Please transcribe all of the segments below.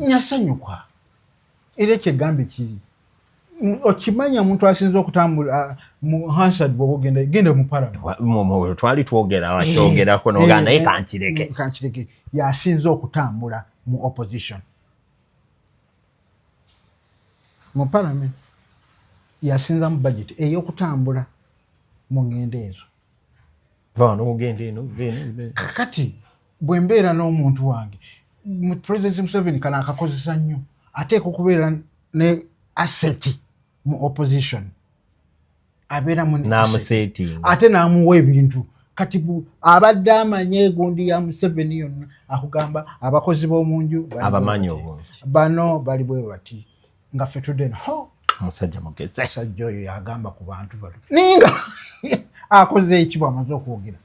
Nyasanyuka era kyegambe kiri okimanya muntu asinza okutambula mu Hansard bw'ogenda genda mu Parliament twali twogera wakyogerako n'ogamba naye kankireke yasinza okutambula mu opposition mu Parliament yasinza mu budget ey'okutambula mu ngendo ezo kakati bwe mbeera n'omuntu wange mu President Museveni kana akakozesa nnyo ateeka okubeera ne asset mu opposition abeera mu ate n'amuwa ebintu kati abadde amanye gundi ya Museveni yonna akugamba abakozi b'omunju abamanyi obungi bano bali bwe bati nga ffe tudde omusajja mugezi musajja oyo yagamba ku bantu bano ninga akoze eki bw'amaze okwogera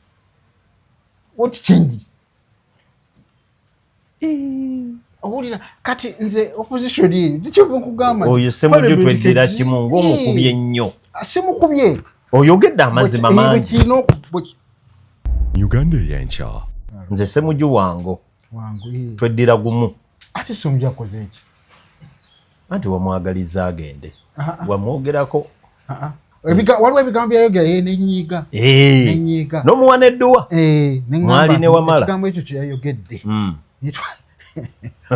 what change owulira kati nze opposition ye ndikyova okugamba oyo semujju tweddira kimu ng'omukubye ennyo simukubye oyogedde amazima mangi Uganda y'enkya nze semujju wango tweddira gumu ate semujju akoze eki anti wamwagaliza agende wamwogerako waliwo ebigambo byayogera ye nenyiiga n'omuwa n'edduwa mwali ne Wamala ekigambo ekyo kyeyayogedde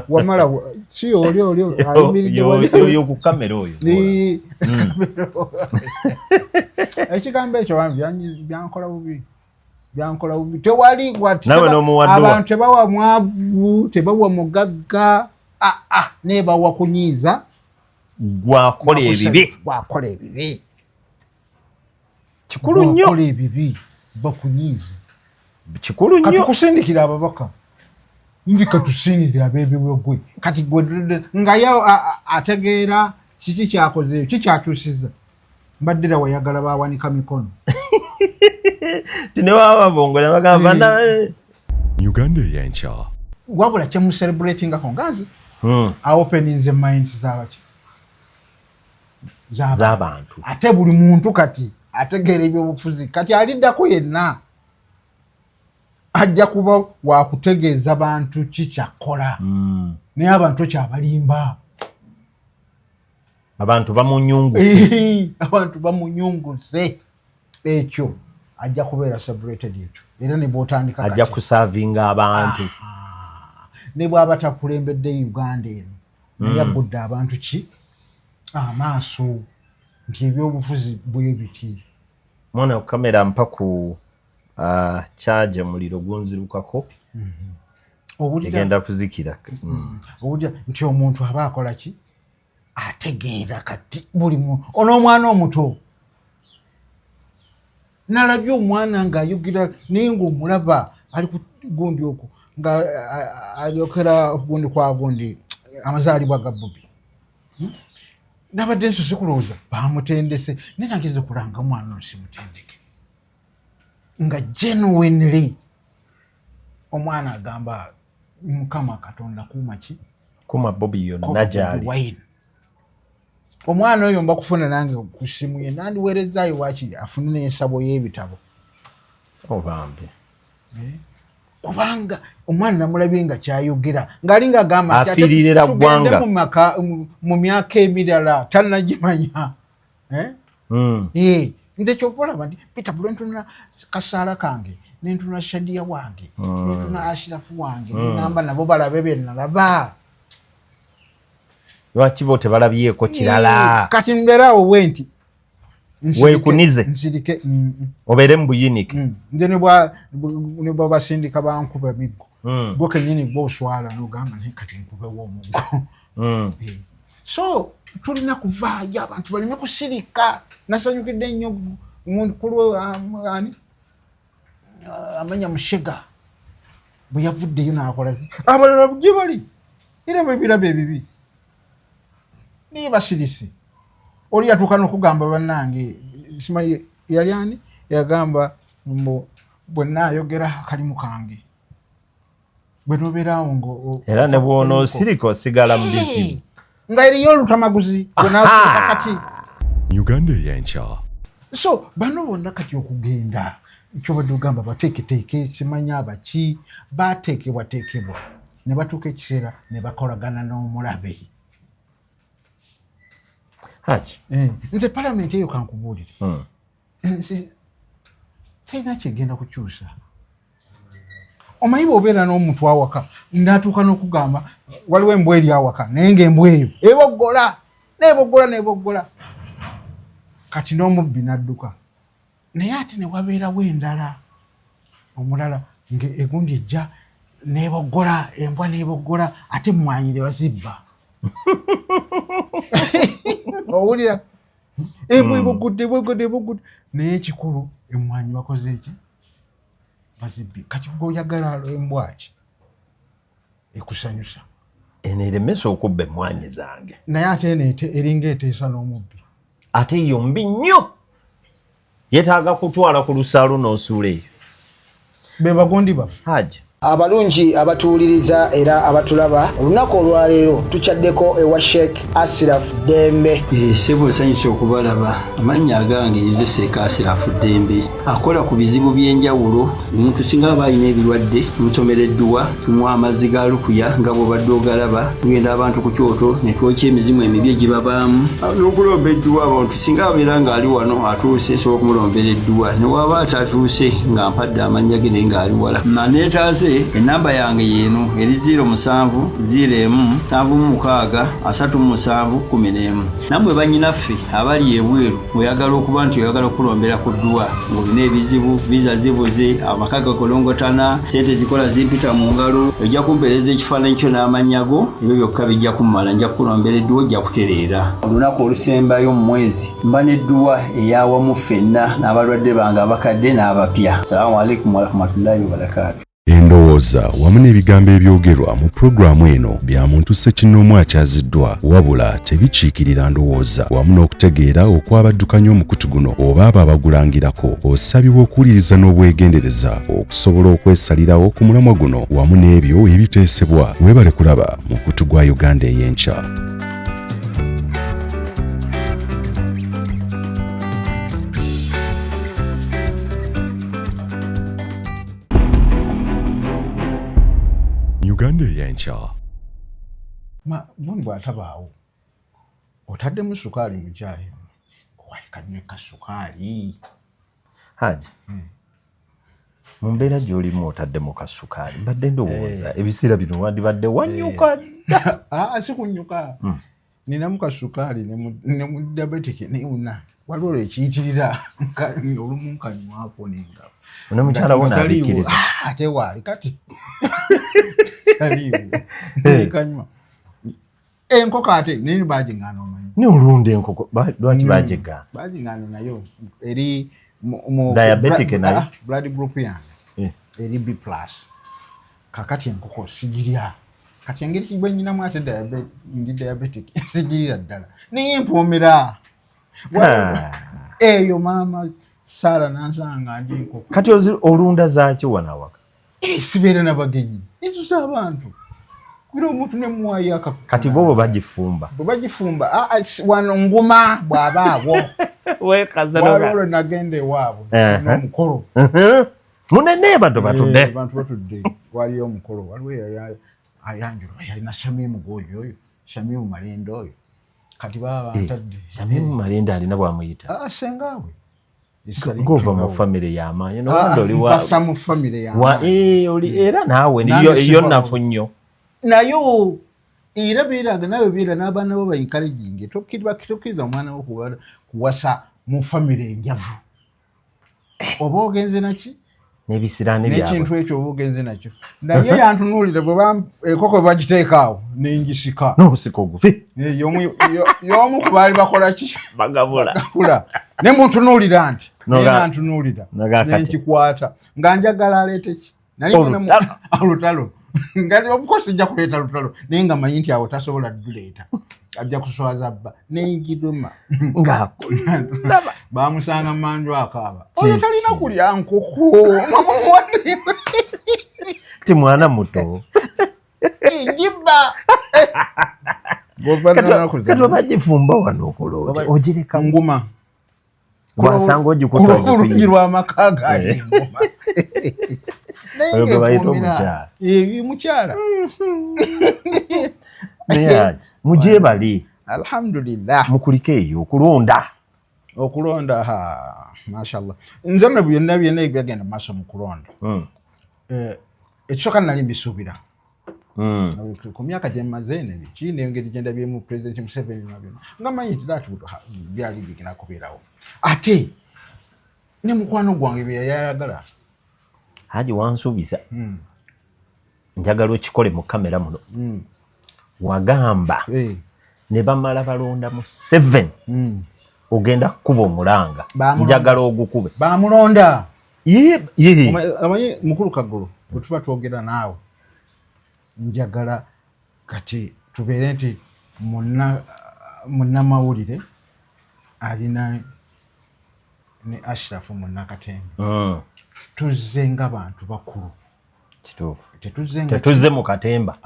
Wamala si oli yo ku kamera oyo ekigambo ekyo byankola bubi tewali abantu tebawa mwavu tebawa mugagga nebawa kunyiiza gwakola ebibi kikulu nnyo gwakola ebibi bakunyiize kikulu nnyo katukusindikira ababaka ndi katusingirira abeebiwegwe kati nga yo ategeera kiki kyakoze kikyatuusiza mbaddira wayagala bawanika mikono tinewaba bongola bagamba Uganda y'enkya wabula kyemucelebratingako ngazi aopeninze minds z'abantu ate buli muntu kati ategeera ebyobufuzi kati aliddako yenna ajja kuba wakutegeeza bantu kikyakola naye abantu kyabalimba abantu bamunyunguse ekyo ajja kubeera celebrated ekyo era ne bwotandika ajja kusavinga abantu ne bw'aba takulembedde Uganda eno naye agudde abantu ki amaaso nti ebyobufuzi bwe biti mwana ku kamera mpa ku charge muliro gunzirukako egenda kuzikira owulira nti omuntu aba akola ki ategeera kati buli muntu onoomwana omuto nalabye omwana ng'ayogera naye ng'omulaba ali ku gundi okwo nga ayokera gundi kwa gundi amazaalibwa ga Bobi nabadde nsose kulowooza bamutendese naye nageze kulanga omwana osimutendeke nga genuinely omwana agamba Mukama Katonda kuuma ki kuma Bobi yonna gyali omwana oyo mba kufuna nange ku ssimu ye nandiweerezaayo waakiri afune n'ensabo y'ebitabo obambe kubanga omwana namulabye nga kyayogera ng'ali ng'agamba afiiririra ggwanga mu myaka emirala tannagimanya nze kyova olaba nti Peter buli ntunula kasaala kange nentuna Shadia wange nentuna Ashirafu wange nengamba nabo balabe bye nalaba lwaki bo tebalabyeko kirala kati mbeerawo wenti weekunize nsirike obeere mu buyinike nze ne bwa basindika bankuba emiggo gwo kennyini gw'oswala n'ogamba naye kati nkubewo omuggo so tulina kuvaayo abantu baleme kusirika nasanyukidde nnyo mukulu ani amanya Mushega bwe yavuddeyo n'akola abalala gye bali era bebiraba ebibi naye basirise oli yatuuka n'okugamba bannange simanyi yali ani yagamba bwe naayogera akalimu kange bwe nobeerawo ngo era ne bw'onoosirika osigala mu bizibu nga eriyo olutamaguzi bwenaasirika kati Uganda y'enkya so bano bonna kati okugenda kyobadde ogamba bateeketeeke simanya abaki bateekebwateekebwa ne batuuka ekiseera ne bakolagana n'omulabe. Haji. Nze palamenti eyo kankubuulire. Sirina kyegenda kukyusa. Omanyi bw'obeera n'omuntu awaka n'atuuka n'okugamba waliwo embwa eri awaka naye ng'embwa eyo eboggola. Kati n'omubbi n'adduka. Naye ate ne wabeerawo endala omulala ng'egundi ejja n'eboggola, embwa n'eboggola ate emmwanyi ne bazibba. Owulira? Embwa eboggodde. Naye ekikulu emmwanyi bakoze eki? Bazibbi. Kati bw'oyagala embwa ki? Ekusanyusa. Eno eremesa okubba emmwanyi zange. Naye ate eno eringa eteesa n'omubbi. Ate yo mbi nnyo. Yeetaaga kutwala ku lusaalu n'osuula eyo. Be bagondi baffe. Haji. Abalungi abatuwuliriza era abatulaba olunaku olwaleero tukyaddeko ewa Sheikh Ashraf Dembe. Sebo nsanyusa okubalaba. Amannya agange nze Sheikh Ashraf Dembe. Akola ku bizibu by'enjawulo. Omuntu singa aba alina ebirwadde tumusomereddwa, tumuwa amazzi ga lukuya nga bw'obadde ogalaba, tugenda abantu ku kyoto ne twokya emizimu emibi egibabaamu n'okulomba edduwa. Abantu singa abeera ng'ali wano atuuse sobola okumulombera edduwa, ne waba atatuuse nga mpadde amannya ge naye ng'ali wala. Neetaase enamba yange yeeno eri 0707363711. Nammwe bannyinaffe abali ebweru oyagala okuba nti oyagala okulombera ku dduwa ng'olina ebizibu viza zibuze amaka gakolongotana sente zikola zimpita mu ngalo ojja kumpeereza ekifaananyi kyo n'amannya go ebyo byokka bijja kummala nja kukulombera edduwa ojja kutereera. Olunaku olusembayo mu mwezi mba n'edduwa eyawamu ffenna n'abalwadde bange abakadde n'abapya. Salaamu alaikum warahmatullahi wabarakatuh. Endowooza wamu n'ebigambo ebyogerwa mu pulogulaamu eno bya muntu ssekinnoomu akyaziddwa wabula tebikiikirira ndowooza wamu n'okutegeera okwabaddukanya omukutu guno oba abo abagulangirako osabibwa okuwuliriza n'obwegendereza okusobola okwesalirawo ku mulamwa guno wamu n'ebyo ebiteesebwa. Weebale kulaba mukutu gwa Uganda ey'enkya. Uganda ey'enkya. Bundi bw'atabaawo otaddemu sukaali mu caayi kanywe sukaali. Haji. Mu mbeera gy'olimu otaddemu kasukaali mbadde ndowooza ebiseera bino wandibadde wanyuka dda. Si kunyuka. Ninamu kasukaali ne mu diabetic neyuna waliwo ekiyitirira olumu nkanywako n'engabo. Ono mukyala wo n'abikkiriza. Ate waali kati kanywa enkoko ate nini bagiŋŋaana omanyi? Ne olunda enkoko lwaki bagigaana? Bagiŋŋaana nayo eri mu diabetic nayo blood group yange eri B+. Kakati enkoko sigirya. Kati engeri bwe nnyinamu ate ndi diabetic sigirira ddala naye mpoomera. Eyo maama Sara nansanga ndi enkoko. Kati olunda zaaki wano awaka? Sibeera n'abagenyi esusa abantu kugira omuntu ne muwayo akako. Kati bo bagifumba. Wano nguma bw'abaawo. Wekazalo nagenda ewaabwe n'omukolo. Munene bantu batudde. Bantu batudde. Waliyo omukolo waliwo ayanjula yalina Shamimu Gojo oyo Shamimu Malende oyo. Kati baba bantadde. Shamimu Malende alina bw'amuyita. Sengaawe. Gova mu family y'amaanyi n'owanda oli basa mu family y'amaanyi. Oli era naawe yo nafu nnyo. Nayo era beeranga nawe beera n'abaana bo bayinkalejinge tokkiriza omwana wo kuwasa mu family enjavu. Oba ogenze naki? N'ebisiraani byabwe. N'ekintu ekyo oba ogenze nakyo. Naye yantunuulira bwe enkoko bagiteeka awo n'engisika. N'obusika ogufi. Y'omu ku baali bakola ki? Bagabula. Ne muntunuulira nti. Naye ntunuulira. N'enkikwata. Nga njagala aleete ki? Nali olutalo. Nga of course nja kuleeta lutalo. Naye nga manyi nti awo tasobola duleeta. Ajja kuswaza bba. N'engiduma. Ngako. Bamusanga manju akaaba. Oyo talina kulya nkoko. Mama mwandi. Ti mwana muto. Jibba. Kati bagifumba wano okolooki ogireka nguma. Gwasanga ogikuta kulungirwa amaka gange nguma. Oyo gwe bayita omukyala. Mukyala. Naye mujje bali. Alhamdulillah. Mukulike eyo okulonda. Okulonda mashallah. Nze na byonna byagenda maaso mu kulonda. Ekisooka nali mbisuubira. Ku myaka gye mmaze nebiki n'engeri gye ndabyemu President Museveni nabyo nga manyi that byali bigenda kubeerawo ate ne mukwano gwange bye yayagala Haji wansuubiza njagala okikole mu kamera muno wagamba ne bamala balonda mu 7 ogenda kukuba omulanga njagala ogukube baamulonda ye amanyi mukulu Kagolo bwe tuba twogera naawe njagala kati tubeere nti munnamawulire alina ne Ashraf Munnakatemba tuzze ng'abantu bakulu kituufu tetuzze tetuzze mu katemba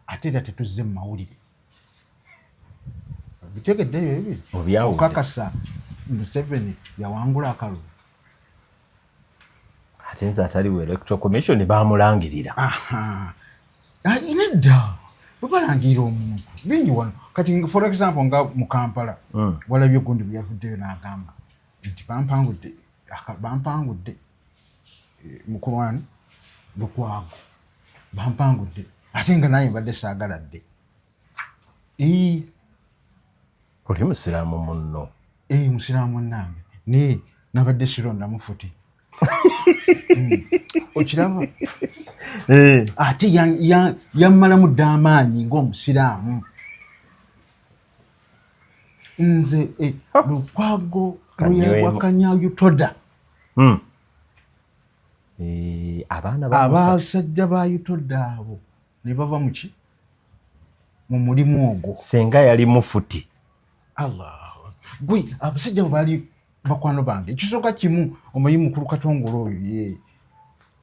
ate era tetuzze mu mawulire bitegeddeyo ebyo Obyawudde. okakasa Museveni yawangula akalulu ate nze ataliwo electoral commission baamulangirira nedda babalangirira omuntu bingi wano kati for example nga mu Kampala walabye gundi byavuddeyo n'agamba nti bampangudde mukulwani Lukwago bampangudde ate nga naye mbadde saagala dde oli musiraamu munno musiraamu nange naye nabadde sirondamu futi okiraba ate yammalamu dde amaanyi ng'omusiraamu nze Lukwago lweyawakanya Utoda abasajja ba Utoda abo ne bava muki mu mulimu ogwo senga yali mufuti Allah gwe abasajja bali bakwano bange ekisooka kimu omanyi mukulu Katongolo oyo ye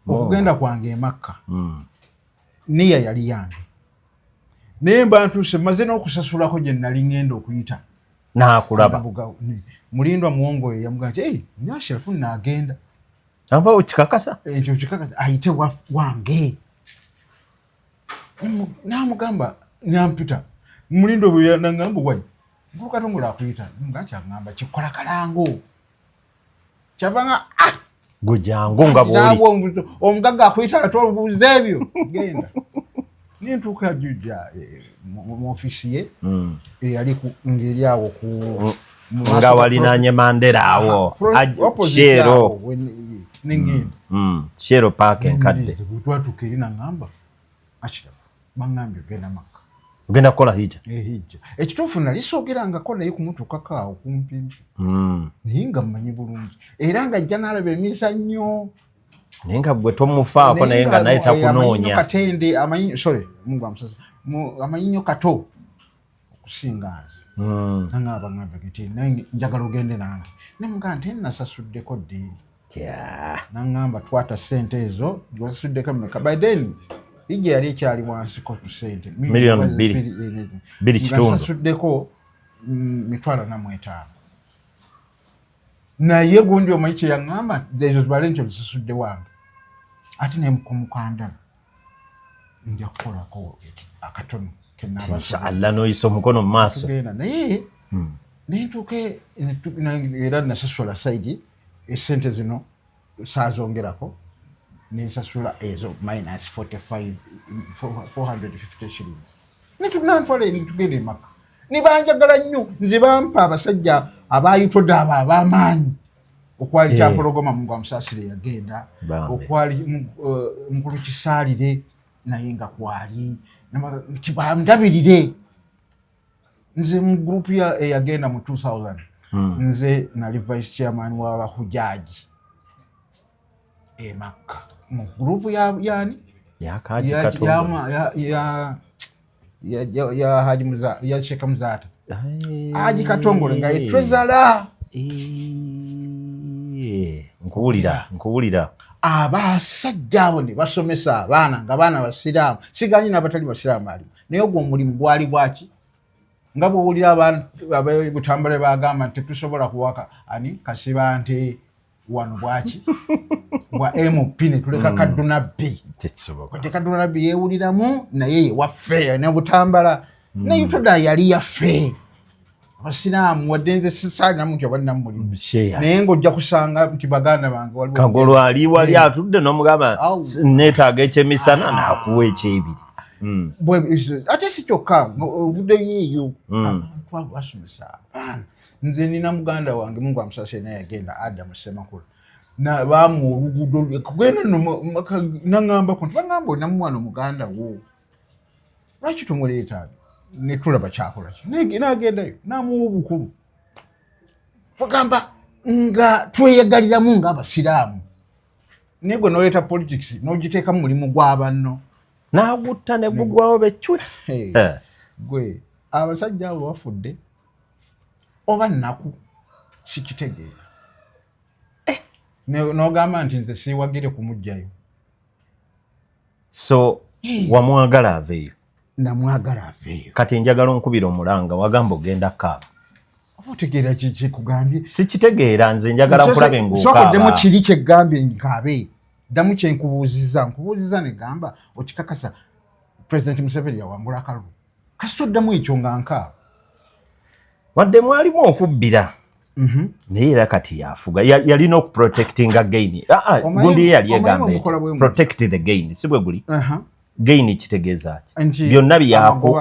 okugenda kwange Makka niya yali yange naye mbantuuse maze n'okusasulako gye nali ngenda okuyita n'akulaba mulindwa muwongo ye yamugamba nti ne Ashraf n'agenda amba okikakasa nti okikakasa ayite wange n'amugamba nampita mulindwa bwe yanagamba wayi mukulu Katongolo akuyita nga kyagamba kikola kalango kyavanga gwe jangu nga bw'oli omugagga akuyita atobuuza ebyo genda nentuuka jujja mu ofisi ye eyali ngeri awo nga walinanye Mandela awo Shero nengenda Shero Park enkadde twatuuka eri naŋŋamba Ashraf baŋŋambye ogenda Makka ogenda kukola hijja ekituufu nali soogerangako naye kumutuukako awo kumpimpi naye nga mmanyi bulungi era nga ajja n'alaba emizannyo naye nga gwe tomufaako naye nga naye takunoonya katende amanyinyo kato okusinga nze naŋŋamba ŋŋambe nti naye njagala ogende nange nemugaa nti nasasuddeko ddeeri naŋŋamba twata ssente ezo wasasuddeko mmeka by then ijja yali ekyali wansiko ku ssente Million 2 kitundu nasasuddeko $45,000 naye gundi omanyi kye yaŋŋamba ezo zibale nti ozisasudde wange ate naye mukomukandala nja kukolako akatono inshallah noyisa omukono mu maaso tugenda naye nentuuka era nasasula saidi essente zino saazongerako nensasula ezo minus 450 shillings netunantwala nitugenda e Makka nibanjagala nnyo nze bampa abasajja abayitodde abo ab'amaanyi okwali Kyampologoma Mungu amusaasire yagenda okwali mukulu Kisaalire naye nga kwali nti bandabirire nze mu gurupu eyagenda mu 2000 nze nali vice chairman w'abahujaji e Makka mu gurupu yani ya Haji Muza ya Sheikh Muzata Haji Katongole nga treasurer nkuwulira abasajja abo ne basomesa abaana nga baana basiraamu siganyi n'abatali basiraamu ali naye ogwo omulimu gwali bwaki nga bw'owulira abantu ab'Butambala bagamba nti tetusobola kuwaka ani Kasibante wano bwaki bwa MP ne tuleka Kaduna B tekisoboka kati Kaduna B yewuliramu naye waffe ne butambala ne yutoda yali yaffe abasiraamu wadde nze sisaana muntu abannamulimu naye ng'ojja kusanga nti baganda bange waliwo Kagolo ali wali atudde n'omugamba neetaaga ekyemisana n'akuwa ekyebiri ate si kyokka obuddeyo eyo abantu basomesa abaana nze nina muganda wange Mungu amusasire naye yagenda Adamu Ssemakula baamuwa oluguudo kugenda naŋŋamba ku nti baŋŋamba olina mwana omuganda wo lwaki tumuleeta ne tulaba kyakola ki n'agendayo n'amuwa obukulu bagamba nga tweyagaliramu ng'abasiraamu naye gwe n'oleeta politics n'ogiteekamu mulimu gw'abanno n'agutta ne gugwawo becwe gwe abasajja abo bafudde oba nnaku sikitegeera n'ogamba nti nze siiwagire kumugjayo so wamwagala aveeyo namwagala aveeyo kati njagala onkubira omulanga wagamba ogenda kaaba oba otegeera kikugambye sikitegeera nze njagala nkulabe ng'okaabasokoddemu kiri kyeggambye nkaabe ddamu nkubuuziza negamba okikakasa President Museveni yawangula akalulu kasito ddamu ekyo nga nkaaba wadde mwalimu okubbira naye era kati yafuga yalina okuprotectinga gain gundi ye yali egamba protect the gain si bwe guli gain kitegeeza ki byonna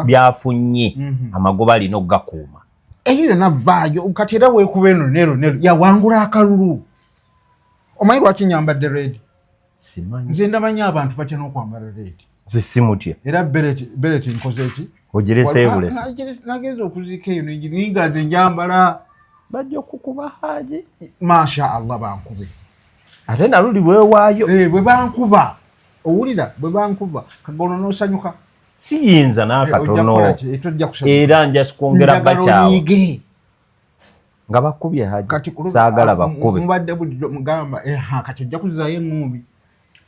byafunye amagoba alina okugakuuma eyo yonna vaayo kati era weekuba eno nero yawangula akalulu omanyi lwaki nyambadde red simanyi nze ndamanyi abantu batya n'okwambala red nze simutya era beret nkoze eki ogirese ebulesi nagenza okuziika eyo ningaze njambala bajja okukuba haji masha Allah bankube ate naluli bwewaayo bwe bankuba owulira bwe bankuba Kagolo n'osanyuka siyinza n'akatono era nja kwongera bakyawo nga bakubye haji saagala bakkube mubadde bulijjo mugamba kati ojja kuzaayo eŋŋumi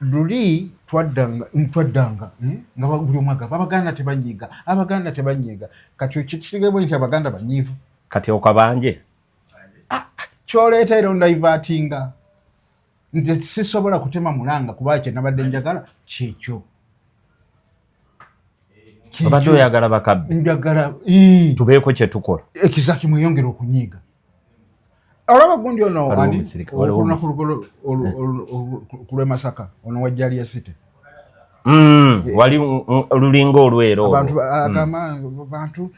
luli twaddanga nga buli omu agamba abaganda tebanyiiga kati kitegebwe nti abaganda banyiivu kati okabanje kyoleeta era ondaivatinga nze sisobola kutema mulanga kuba kye nabadde njagala kyekyo obadde oyagala bakabbe njagala tubeeko kye tukola ekiza kimweyongera okunyiiga olaba gundi ono olunaku kulwe Masaka ono wajjaliya city wali lulinga olwero abantu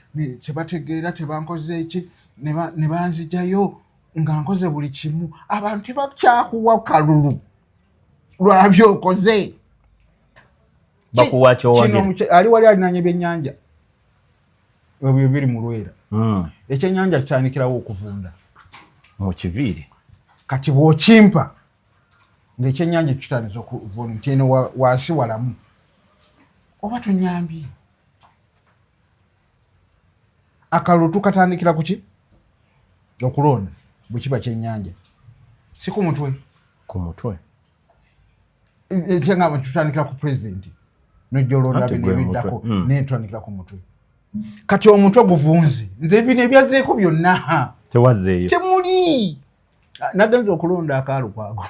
tebategeera tebankoze eki ne banzijayo nga nkoze buli kimu abantu tebakyakuwa kalulu lwabyokoze bakuwa kyowagira ali wali alinanya ebyennyanja ebyo biri mu Lwera ekyennyanja kitandikirawo okuvunda mu Kiviiri kati bw'okimpa ng'ekyennyanja kitandise okuvunda nti eno wansi walamu oba tonyambye akalulu tukatandikira ku ki okulonda bwe kiba kyennyanja si ku mutwe ekyenga tutandikira ku pulezidenti nojja olonda bino ebiddako netutandikira ku mutwe kati omutwe guvunze nze bino ebyazeeko byonna tewazeeyo temuli nagenza okulonda akaalukwago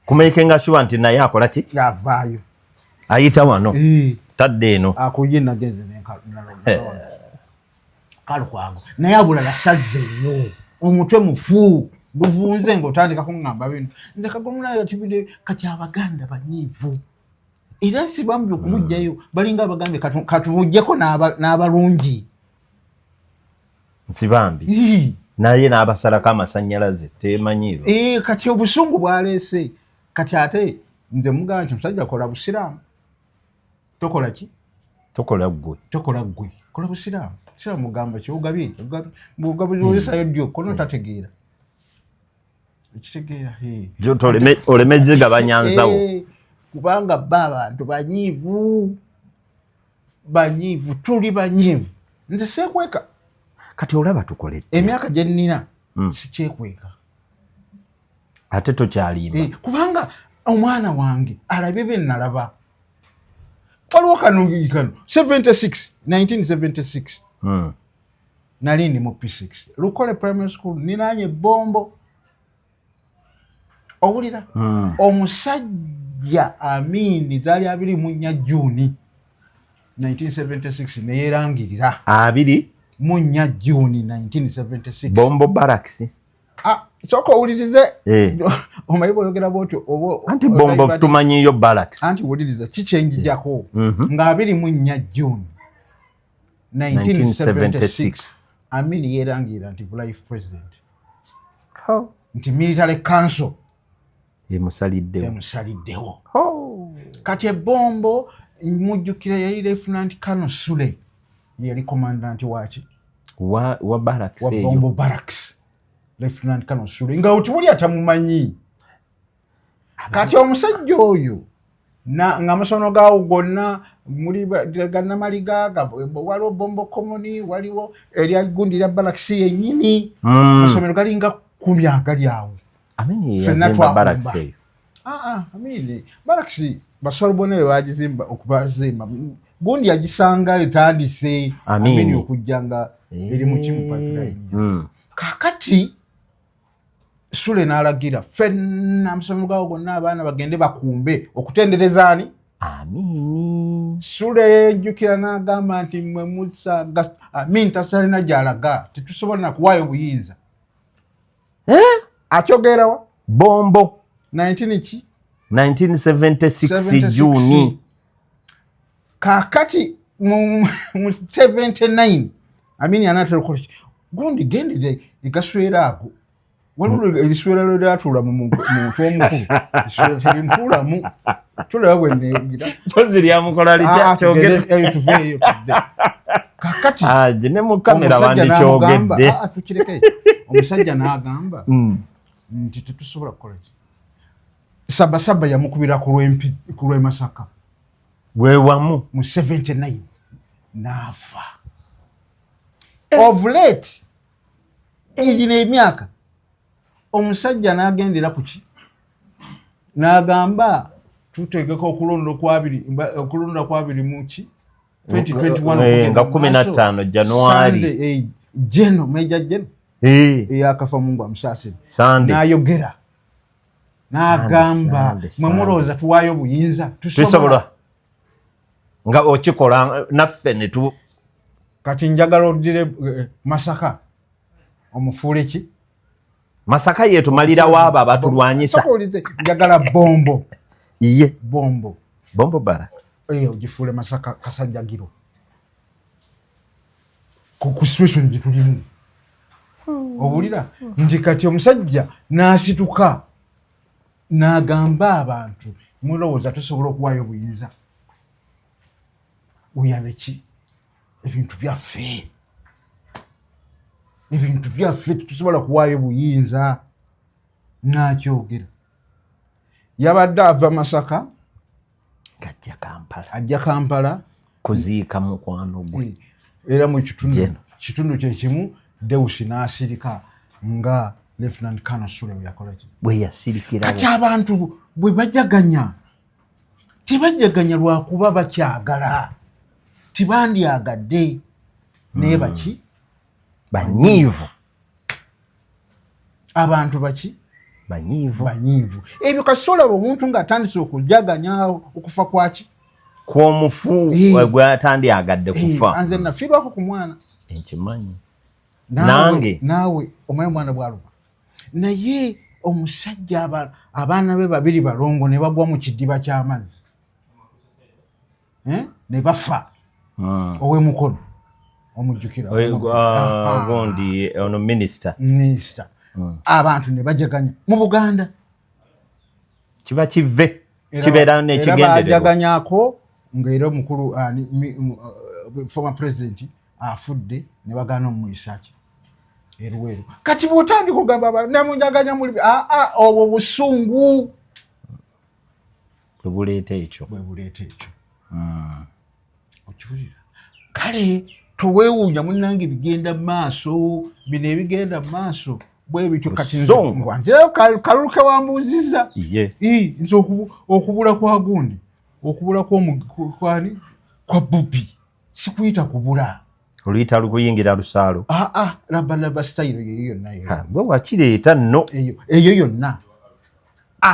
kumaikenga sure nti naye akola ki yavaayo ayita wano tadde eno akuye nagenze kalukwago naye abulala sazzeeyo omutwe mufu guvunze ng'otandika kuŋŋamba bino nze Kagolo tibide kati abaganda banyiivu era si bambi okumugjayo balinga abagambye katumugjeko n'abalungi nsibambi naye n'abasalako amasannyalaze temanyiiro kati obusungu bwaleese kati ate nze mugamba nti musajja kola busiraamu tokola ki tokola ggwe kola busiraamu siraamu mugamba kyogabye bwogabuzolesayo ddyo kono tategeera ekitegeera olemejje gabanyanzawo kubanga bba abantu banyiivu tuli banyiivu nze seekweka kati olaba tukole emyaka gye nnina sikyekweka ate tokyalimba kubanga omwana wange alabye bye nalaba waliwo kano 1976 nali ndi mu P6 Lukole primary school ninanye bombo owulira omusajja Amin zaali 24 Juni 1976 neyerangirira 24 Juni 1976 Bombo Barracks. Soko owulirize omayi bw'oyogera bw'otyo oba anti Bombo tumanyiyo Barracks anti wuliriza kikyenjijako nga 24 Juni 1976 Amin yerangirira nti life president nti military council emusaliddewo kati Bombo mujjukira yali Lieutenant Colonel Sule yali commandant waki wa Barracks wa Bombo Barracks Lieutenant Colonel Sule nga otuli atamumanyi kati omusajja oyo nga amasono gaawo gonna muli gannamaligaga waliwo Bombo Common waliwo erya gundi lya Barracks yennyini amasomero galinga 10 agali awo Amin yazimba Barracks eyo Amin Barracks basolobone bagizimba okubazimba gundi yagisanga etandise Amin okujjanga eri mu kimu pipeline kakati Sule n'alagira fenna amasomero gawo gonna abaana bagende bakumbe okutendereza ani Amin. Sule jjukira n'agamba nti mmwe musaga Amin tasalina gy'alaga tetusobola na kuwaayo buyinza akyogera wa Bombo 1976 Juni kakati mu 79 Amin anatera okukola gundi gendere igaswera ago waliwo eriswera lyatuula mu muntu omukulu iswera ntulamu tulaba bwenneegira pozi lyamukola likyogedde kakati ne mu kamera wandikyogedde tukireke omusajja n'agamba nti tetusobola kukola ki Sabasaba yamukubira ku lw'e Masaka wewamu mu 79 n'afa of late egi n'emyaka omusajja n'agendera ku ki n'agamba tutegeka okulonda kwabiri mu ki 2021 nga 15 January Major General eyakafa Mungu amusaasire n'ayogera n'agamba mwe mulowooza tuwaayo buyinza tusobola nga okikola naffe ne tu kati njagala oddire Masaka omufuule ki Masaka yetumalirawo abo abatulwanyisa njagala Bombo Bombo Barracks ogifuule Masaka Kasajjagiro ku situation gye tulimu owulira nti kati omusajja n'asituka n'agamba abantu mulowooza tusobola okuwaayo buyinza uyabe ki ebintu byaffe tetusobola kuwaayo buyinza n'akyogera yabadde ava Masaka ajja Kampala kuziika mukwano gwe era mu kitundu kyekimu Deusi n'asirika nga Lieutenant Colonel Sule yakola ki bwe yasirikira kati abantu bwe bajaganya tebajaganya lwakuba bakyagala tibandyagadde naye baki banyiivu abantu baki banyiivu ebyo kasolaba omuntu ng'atandise okujaganya okufa kwaki kw'omufu gwe atandyagadde kufa nze nafiirwako ku mwana enkimanyi nange naawe omanyi omwana bw'aluba naye omusajja abaana be babiri balongo ne bagwa mu kidiba ky'amazzi ne bafa ow'emukono omujjukira gondi ono minisita abantu ne bajaganya mu Buganda kiba kive kibeera n'ekigendererwa bajaganyako ng'era omukulu former president afudde ne bagaana omuyisaki eruweru kati bw'otandika okugamba namunjaganya muli obwo busungu bwe buleeta ekyo okiwulira kale toweewuunya munnange bigenda mu maaso bino ebigenda mu maaso bwe bityo kati nzirayo kaluluke wambuuzizza nze okubula kwa gundi okubula kwani kwa Bubi sikuyita kubula oluyita lukuyingira lusaalo labalaba style eyo yonna bwe wakireeta nno eyo yonna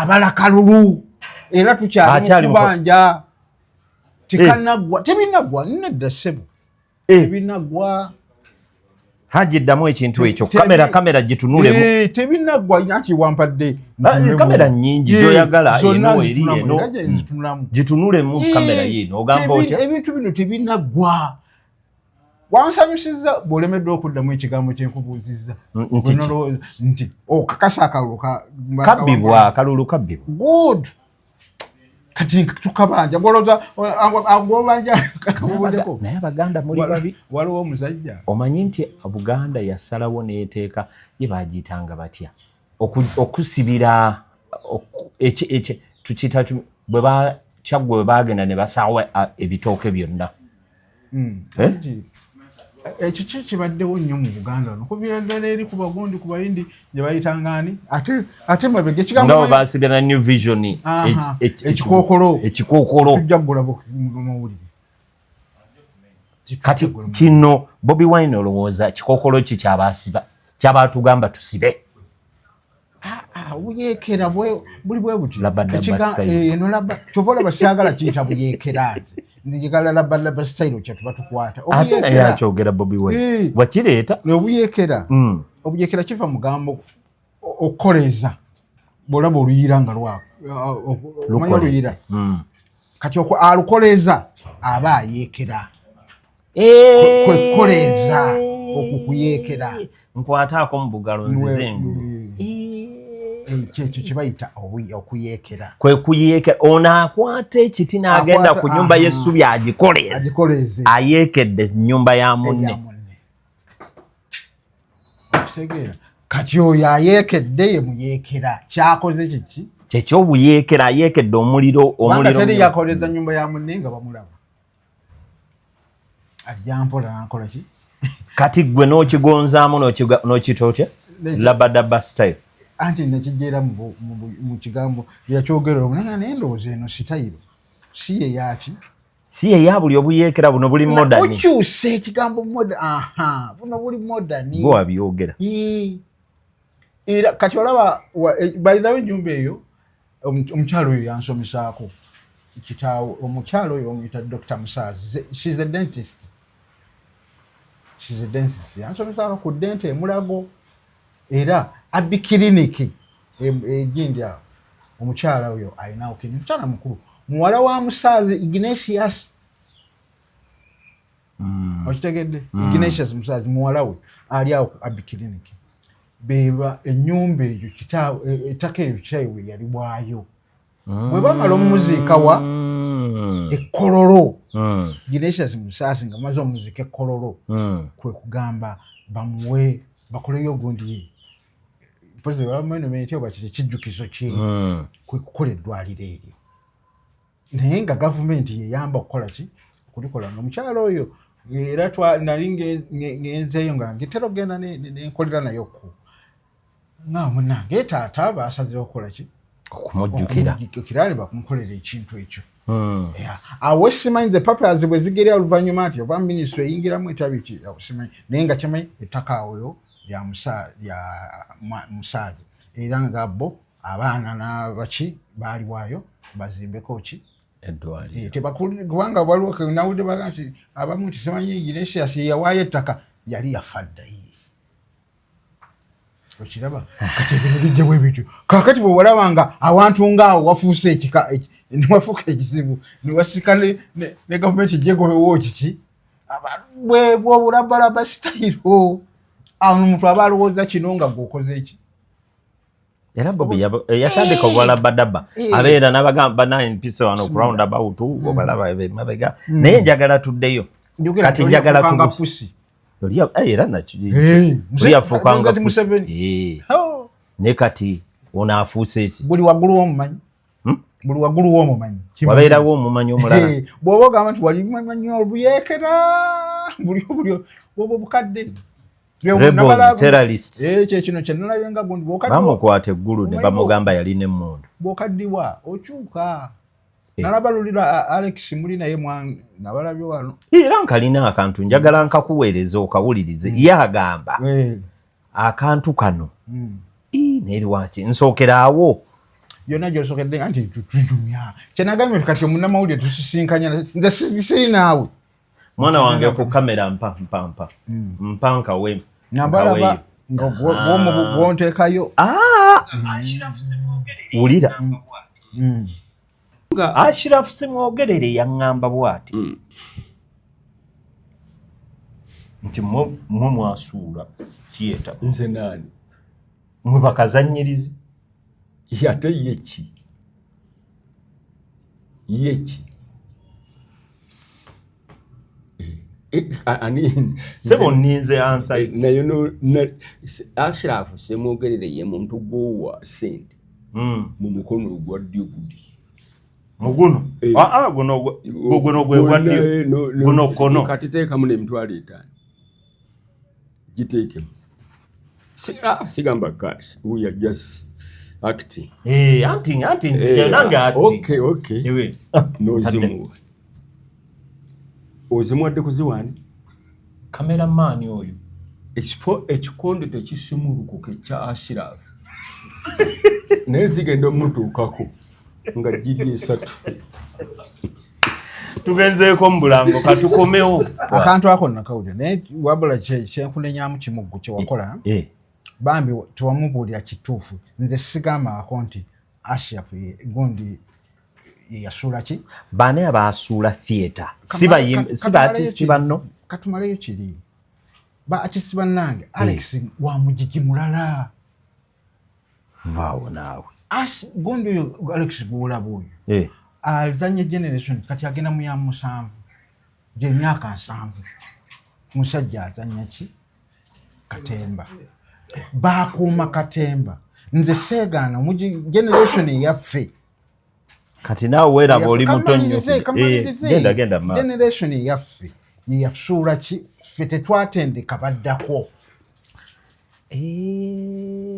abala kalulu era tukyali mu kubanja tekanagwa tebinagwa nedda ssebo tebinagwa hajiddamu ekintu ekyo kamera gitunulemu tebinagwa nati wampadde kamera nyingi gyoyagala eno eri eno gitunulemu kamera yino ogamba otya ebintu bino tebinagwa wansanyusiza bw'olemeddwa okuddamu ekigambo kyenkubuuzizza nti okakasa akalulu kabbibwa akalulu kabbibwa good kati tukabanja gwoloza agobanja kabubuddeko naye abaganda muli babi waliwo omusajja omanyi nti Buganda yasalawo neeteeka ye baagiyitanga batya okusibira tukiyita kyaggwe bwe baagenda ne basaawa ebitooke byonna ekyo kibaddewo nnyo mu Buganda nokubira ddala eri ku bagundi ku bayindi gye bayitangaani ate mabega ekigambo baasibira New Vision ekikookolo tujja kulaba mawulire kati kino Bobi Wine olowooza kikookolo ki kyabaasiba kyabaatugamba tusibe buyeekera buli bwe buti kyova olaba syagala kiyita buyeekera njagala labba style kyatuba tukwata ate naye akyogera Bobi Wine wakireeta obuyeekera obuyeekera kiva mugambo okukoleeza bwolaba oluyira nga lwako oluyira kati alukoleeza aba ayeekera kwekukoleeza okukuyeekera nkwataako mu bugalo nzizengu kyekyo kibayita okuyeekera kwe kuyeekera ono akwata ekiti n'agenda ku nnyumba y'essubi agikoleeze ayeekedde nnyumba ya munne kitegeera kati oyo ayeekedde ye muyeekera kyakoze kiki kyekyobuyeekera ayeekedde omuliro teri yakoleza nnyumba ya munne nga bamulaba ajja mpola nakola ki kati gwe n'okigonzaamu n'okita otya labadaba style anti nekijera mu kigambo yakyogerera omunanga n'endowooza eno sitayiro si ye yaki si ye ya buli obuyeekera buno buli modani okyuse ekigambo buno buli modani gwe wabyogera era kati olaba bayirawo ennyumba eyo omukyalo oyo yansomesaako kitaawo omukyalo oyo omuyita Dr. Musaazi she's a dentist yansomesaako ku dente emulago era abbi kiriniki egindi awo omukyala oyo ayinawo kini mukyala mukulu muwala wa Musaazi Ignatius okitegedde Ignatius Musaazi muwala we ali awo abbi kiriniki beba ennyumba eyo ettaka eryo kitaawe yali bwayo bwe bamala omuziika wa ekkololo Ignatius Musaazi nga maze omuziika ekkololo kwe kugamba bamuwe bakoleyo ogundi mpozi wamenomenti oba kiri kijjukizo kye kwe kukola eddwaliro eryo naye nga gavumenti yeyamba okukola ki okulikola nga omukyalo oyo era nali ngenzeeyo nga ngitera okugenda nenkolera nayo nga munange taata basazeho okukola ki okumujjukira ne bakumukolera ekintu ekyo awo simanyi the papers bwe zigerya oluvannyuma nti oba minisitule eyingiramu etabiki simanyi naye nga kimanyi ettaka awoyo lya Musaazi era nga bo abaana n'abaki baali waayo bazimbeko ki kubanga waliwo nawulidde baga nti abamu nti simanyi Ignatius yawaayo ettaka yali yafaddayi okiraba kati ebintu bijja bwe bityo kakati bwe walaba nga awantu ngaawo wafuuse niwafuuka ekizibu niwasika ne gavumenti jegowewo kiki bwobulabalaba sitayiro awo omuntu aba alowooza kino nga gwokoze eki era Bobi yatandika obwalabadaba abeera n'abagamba empisa wano ku roundabout obalaba emabega naye njagala tuddeyo kati njagala pusi era nakiyafuukanga ne kati ono afuuse eki buli waggulu w'omumanyi wabeerawo omumanyi omulala bw'oba ogamba nti wali mumanyi obuyeekera buli bwoba obukadde kyekino kyenalabye nga gundi bamukwata eggulu ne bamugamba yalina emmundu bw'okaddibwa okyuka nalaba lulira Alex muli naye nabalabye wano era nkalina akantu njagala nkakuweereza okawulirize ye agamba akantu kano naye lwaki nsookera awo yonna gy'osokedde anti tutumya kyenagambye kati omunnamawulire tusisinkanya nze siri naawe mwana wange ku kamera mpanka we nambalaba nga gwonteekayo wulira nga Ashraf Simwogerere yaŋŋamba bw'ati nti mwe mwasuula theatre nze nani mwe bakazannyirizi yate yeki sebo nninze ansa naye Ashraf Simwogerere ye muntu gwowa sente mu mukono ogwa ddyo gudi muguno guno gwe gwa ddyo guno kono kati teekamu n'emitwalo 5 giteekemu sigamba cash we are just acting anti nzija nange ati okay nozimu ozimuwadde kuziwani cameraman oyo ekikondo tekisimulukuka ekya Ashraf naye zigenda omutuukako nga giri 3 tugenzeeko mu bulango katukomewo akantu ako nakawulira naye wabula kyenkunenyamu kimuggu kyewakola bambi tewamubuulira kituufu nze sigambako nti Ashraf gundi yasuula ki baani abaasuula theatre si baartist banno katumaleyo kiri ba artist bannange Alex wa mujiji mulala vaawo naawe gundi oyo Alex Guulaba oyo azanye generation kati agenda mu ya 7 gy'emyaka 7 musajja azanya ki Katemba bakuuma Katemba nze seegaana mugi generation yaffe kati naawe weeraba oli muto nnyo genda maaso generation yaffe yasuula ki ffe tetwatendeka baddako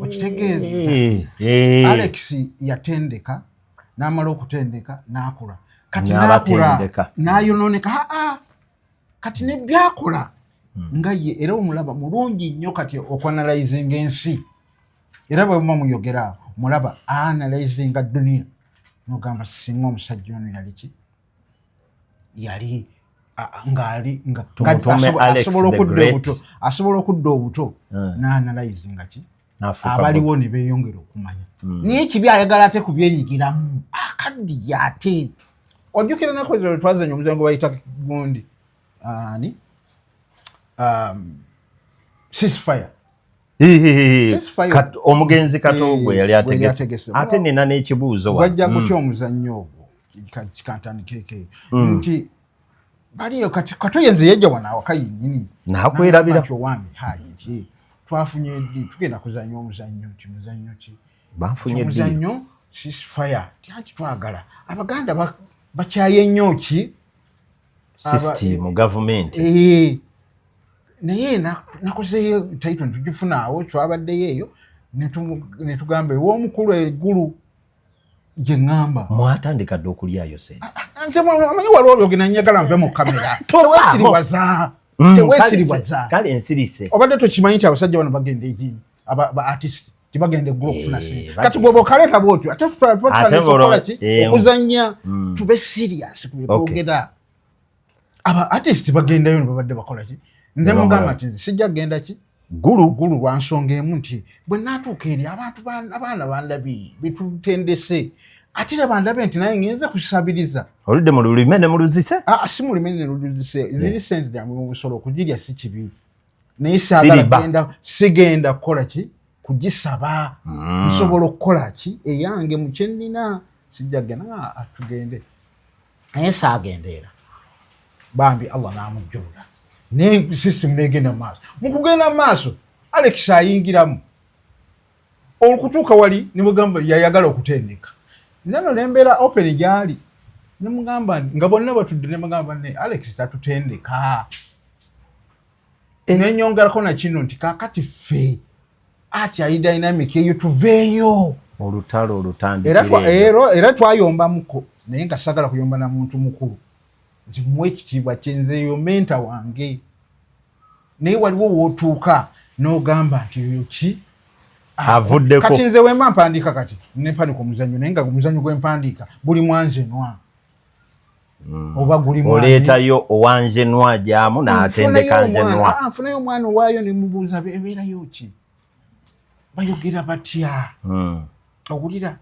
okitegeeza Alex yatendeka n'amala okutendeka n'akola kati n'akola n'ayonooneka kati ne byakola nga ye era omulaba mulungi nnyo kati okwanalizinga ensi era bwe muma muyogera mulaba analizinga dduniya n'ogamba singa omusajja ono yali ki yali asobola okudda obuto n'analizinga ki abaliwo ne beeyongera okumanya naye ekibi ayagala ate kubyenyigiramu akaddiya ate ojjukira nakoze twazanya omuzango bayita gundi ani ceasefire omugenzi Katogwe yali ategese ate nina n'ekibuuzo wajja gutya omuzannyo ogwo kikantandikireko nti baliyo katoyenze yejja wanaawaka yennyini nakwerabira owambi hayi twafunye tugenda kuzanya omuzannyo nti muzannyo ki bafunye omuzannyo ceasefire anti twagala abaganda bakyaye nnyo ki system government naye nakozeyo taito ntugifuna twabaddeyo eyo netugamba ew'omukulu eggulu gye ŋŋamba mwatandika dde okulyayo sente nze amanyi waliwo obyogena njagala nve mu kamera teweesiriwaza kale ensirise obadde tokimanyi nti abasajja bano bagenda eki ba artist tibagenda eggulu okufuna sente kati bw'oba okaleeta bwotyo ate tutandika ki okuzannya tube serious ku byetwogera aba artist bagendayo ne babadde bakola ki nze mugamba nti sijja kgenda ki gulu lwa nsonga emu nti bwe naatuuka eri abantu abaana bandabi bitutendese ate era bandabe nti naye ngenza kusabiriza oludde mu lulime ne muluzise si mu lulime ne luluzise ziri sente zammwe mu busolo okugirya si kibi naye sigenda kukola ki kugisaba nsobola okukola ki eyange mu kyennina sijja kgenda tugende naye saagendeera bambi Allah n'amujjulula ne system negenda maaso mukugenda maaso Alex ayingiramu okutuuka wali ne mugamba yayagala okutendeka nano nembeera open gyali ne mugamba nga bonna batudde ne mugamba ne Alex tatutendeka nenyongerako na kino nti kakati ffe ati ali dynamic eyo tuveeyo olutalo olutandikira era twayombamuko naye nga sagala kuyomba na muntu mukulu nti muwe ekitiibwa kyenzeeyo menta wange naye waliwo wootuuka n'ogamba nti oyo ki avuddeko kati nze wemba mpandiika kati nempanika omuzannyo naye nga omuzannyo gwempandiika buli mwanzenwa oba guli oleetayo owanzenwa gyamu n'atendeka nzenwa nfunayo omwana owaayo ne mubuuza ebeerayo ki bayogera batya owulira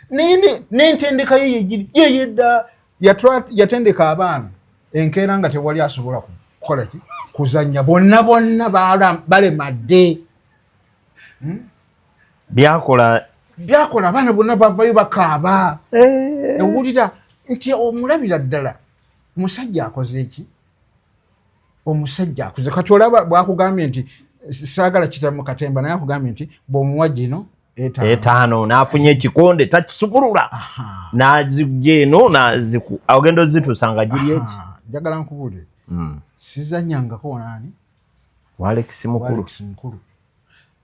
naye n'entendekayo yegiri yeyedda yatendeka abaana enkeera nga tewali asobola kukola ki kuzannya bonna balemadde byakola abaana bonna bavayo bakaaba owulira nti omulabira ddala omusajja akoze eki omusajja akoze kati olaba bwakugambye nti saagala kitamu katemba naye akugambye nti bw'omuwa gino 5 n'afunye ekikonde takisubulula n'azijja eno ogenda ozituusa giri eti njagala nkubuulire sizannyangako nani Alex mukulu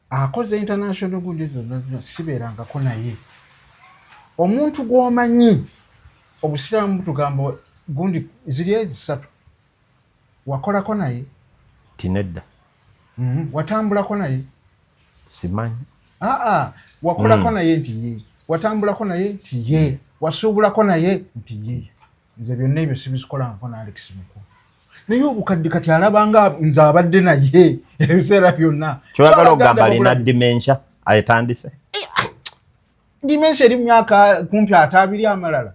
akoze international gundi zonna sibeerangako naye omuntu gw'omanyi obusiraamu tugamba gundi ziri ezisatu wakolako naye tinedda watambulako naye simanyi wakolako naye nti ye watambulako naye nti ye wasuubulako naye nti ye nze byonna ebyo sibisikolangako na Alex mukulu naye obukadde kati alabanga nze abadde naye ebiseera byonna kyogala ogamba alina dimensha ayetandise dimensha eri myaka kumpi 2 amalala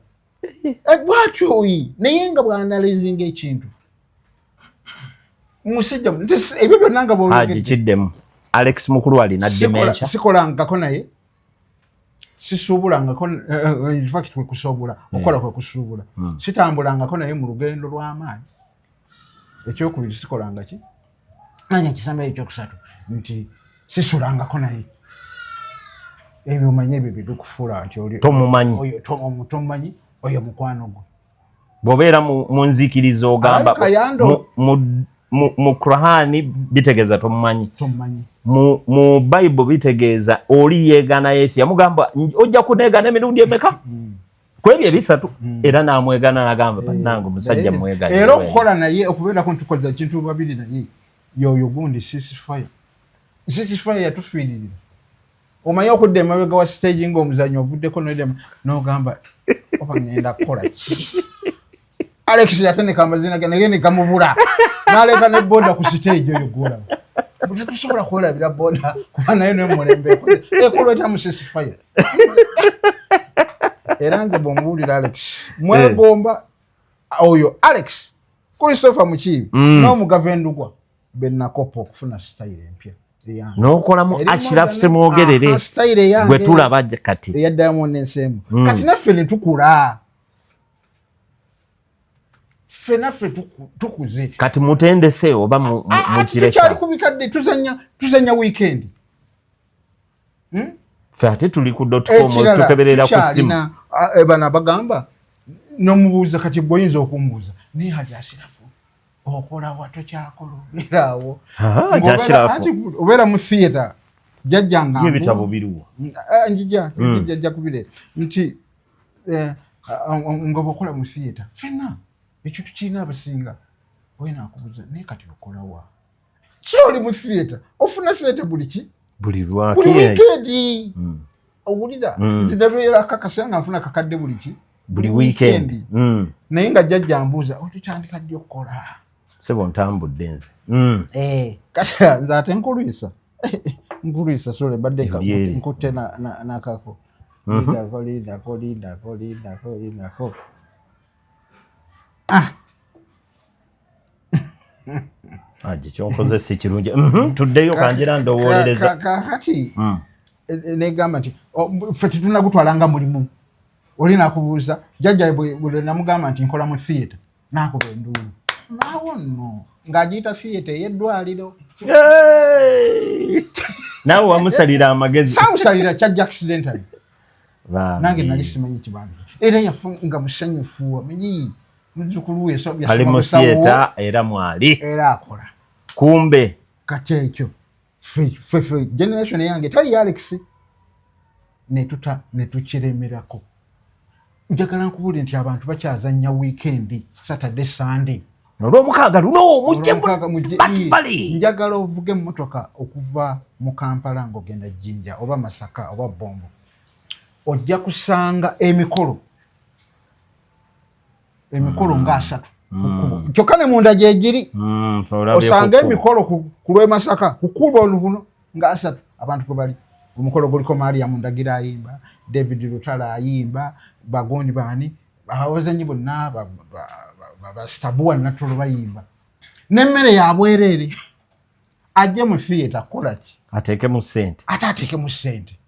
bwatyo naye nga bwanalizinga ekintu musajja ebyo byonna nga bwogikiddemu Alex mukulu alina dimensha sikolangako naye sisuubulangako infact kwekusobola okola kwekusuubula sitambulangako naye mu lugendo lw'amaanyi ekyokubiri sikolanga ki nanya kisamba ekyokusatu nti sisulangako naye ebyo omanye ebyo bikufuula nti oli tomumanyi oyo mukwano gwo bw'obeera mu nzikirizo ogamba mu Qur'ani bitegeeza tomumanyi mu Bible bitegeeza oli yeegana Yesu yamugamba ojja kuneegana emirundi emeka kwebyo ebisatu era n'amwegana n'agamba bannange omusajja mwegana era okukola naye okubeerako ntukoza kintu babiri naye yoyo gundi ceasefire yatufiiririra omanyi okudda emabega wa stage ng'omuzannyo ovuddeko n'ogamba oba ngenda kukola ki Alex yatendeka amazina ge naye ne gamubula n'aleka ne boda ku stage oyo gwolaba buli tusobola kwolabira boda kuba naye nemulembe ekoleta mu ceasefire era nze bw'omubuulira Alex mwegomba oyo Alex Christopher Mukiibi n'omugavendugwa Benakopo okufuna style empya n'okolamu Ashraf Semwogerere gwe tulaba kati eya Diamond Nsemu kati naffe ne tukula fenaffe tukuze kati mutendese oba mukireka tukyali kubikadde tuzanya weekend ffe ate tuli ku .com tukeberera ku simu bana bagamba n'omubuuza kati bw'oyinza okumubuuza naye Haji Asirafu okola wato kyakola obeerawo obeera mu theatre jjajjanga ebitabo biriwo njija kubire nti nga bw'okola mu theatre fena ekintu kirina abasinga oyina akubuuza naye kati okolawa kyoli mu theatre ofuna sente buli weekend owulira nzidabeera kakasa nga nfuna kakadde buli weekend naye nga jjajja mbuuza otutandika ddi okukola sebo ntambudde nze kati nze ate nkulwisa sole badde nkutte nakako lindako aje kyonkoze si kirungi tuddeyo kanjira ndowoolereza kati negamba nti ffe tetunagutwalanga mulimu oli nakubuuza jjajja bwe namugamba nti nkola mu theatre nakuba enduulu naawo nno ng'agiyita theatre ey'eddwaliro naawe wamusalira amagezi saawusalira kyajja accidentally nange nali simanyi kibanda era yafu nga musanyufu amenyi muzzukulu we ali mu theatre era mwali era akola kumbe kati ekyo ffe generation yange tali Alex netukiremerako njagala nkubuulire nti abantu bakyazannya weekend Saturday Sunday olw'omukaaga luno mujje njagala ovuga emmotoka okuva mu Kampala ng'ogenda Jinja oba Masaka oba Bombo, ojja kusanga emikolo nga 3 kyokka ne munda gye giri osanga emikolo ku lw'e Masaka kukuba olubuno nga 3 abantu kwe bali. Omukolo guliko Maria Mundagira ayimba, David Lutala ayimba, bagondi bani abawazanyi bonna bastabua natolo bayimba n'emmere ya bwerere ajje mu theatre kolaki ateeke mu ssente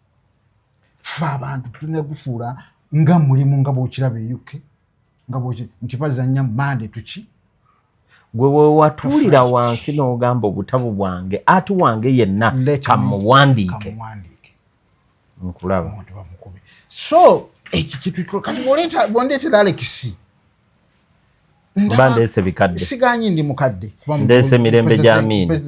fa abantu tunegufuula nga mulimu nga bw'okiraba eyuke nga nti bazannya mande tuki gwe wewatuulira wansi n'ogamba obutabu bwange ati wange yenna kamuwandiike nkulaba so ekyo kitu kati bwondeetera Alex mbandese bikadde siganyi ndi mukadde ndese mirembe gya Amini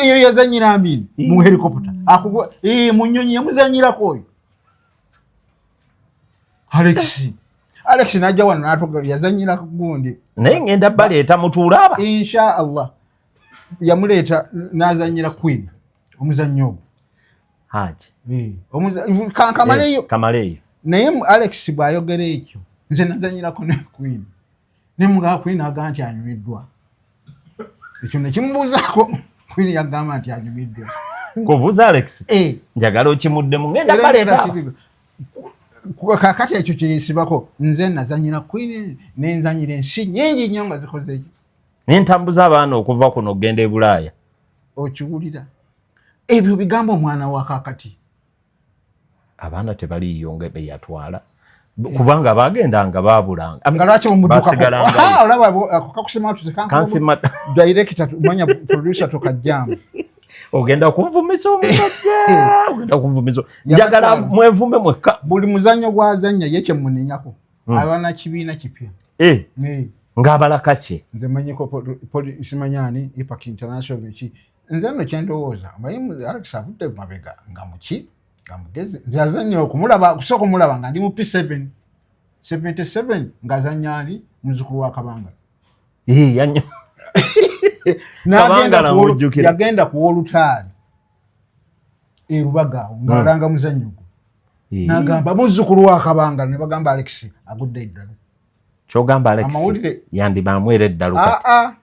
iyo yazanyira Amini mu helicopter akugwa munyonyi yamuzanyirako oyo Alex najja wano n'atuga yazanyira gundi naye ngenda baleeta mutuula aba insha Allah yamuleeta n'azanyira Queen omuzannyo ogwo haji kamaleyo naye Alex bw'ayogera ekyo nze nazanyirako ne Queen nemuga Queen agamba nti anyumiddwa ekyo nekimubuuzaako Queen yagamba nti anyumiddwa kubuuza Alex njagala okimuddemu ngenda baleeta kakati ekyo kyeyisibako nze nazanyira Queen nenzanyira ensi nyingi nnyo nga zikoze ekyo nentambuza abaana okuva kuno okgenda e Bulaaya okiwulira ebyo bigambo omwana wa kakati abaana tebaliyo nga beyatwala kubanga bagendanga babulanga nga lwaki mumudduka olaba kakusema tuzikanka director mwanya producer tokajjamba ogenda kunvumisa ogenda kunvumisa njagala mwevume mwekka buli muzanyo gwazanya yeche munenyako abana kibiina kipya ng'abalaka ki nze manyiko simanyani Impact International biki nze no kyendowooza mayimu Alex avudde mabega nga muki nga mugezi nze azanya okumulaba kusoko mulaba nga ndi mu P7 77 ngazanyali muzukulu wa Kabanga yanyo yagenda kuwa olutaali Rubaga ng'alanga muzannyo n'agamba muzzukulu wa Kabanga ne bagamba Alex agudde eddalu ky'ogamba Alex yandibamwera eddalu kati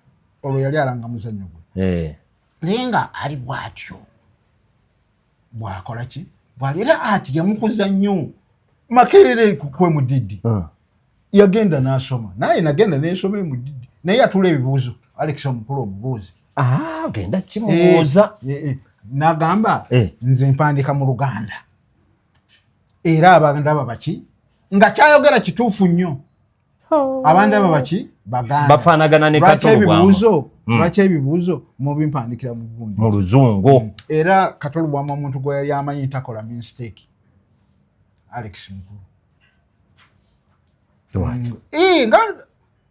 olwo yali alanga muzannyo gwe naye nga ali bw'atyo bw'akola ki bw'aleera ati yamukuza nnyo Makerere kwe Mudidi yagenda n'asoma naye nagenda n'esoma Mudidi naye atula ebibuuzo Alex omukulu omubuuzi ogenda kimubuuza n'agamba nze mpandiika mu Luganda era abantu aba baki nga kyayogera kituufu nnyo abantu aba baki baganda bafaanagana ne Katolubwamu lwaki ebibuuzo mubimpandikira mu gundi mu Luzungu era Katolubwamu omuntu gwe yali amanyi takola mistake Alex mukulu nga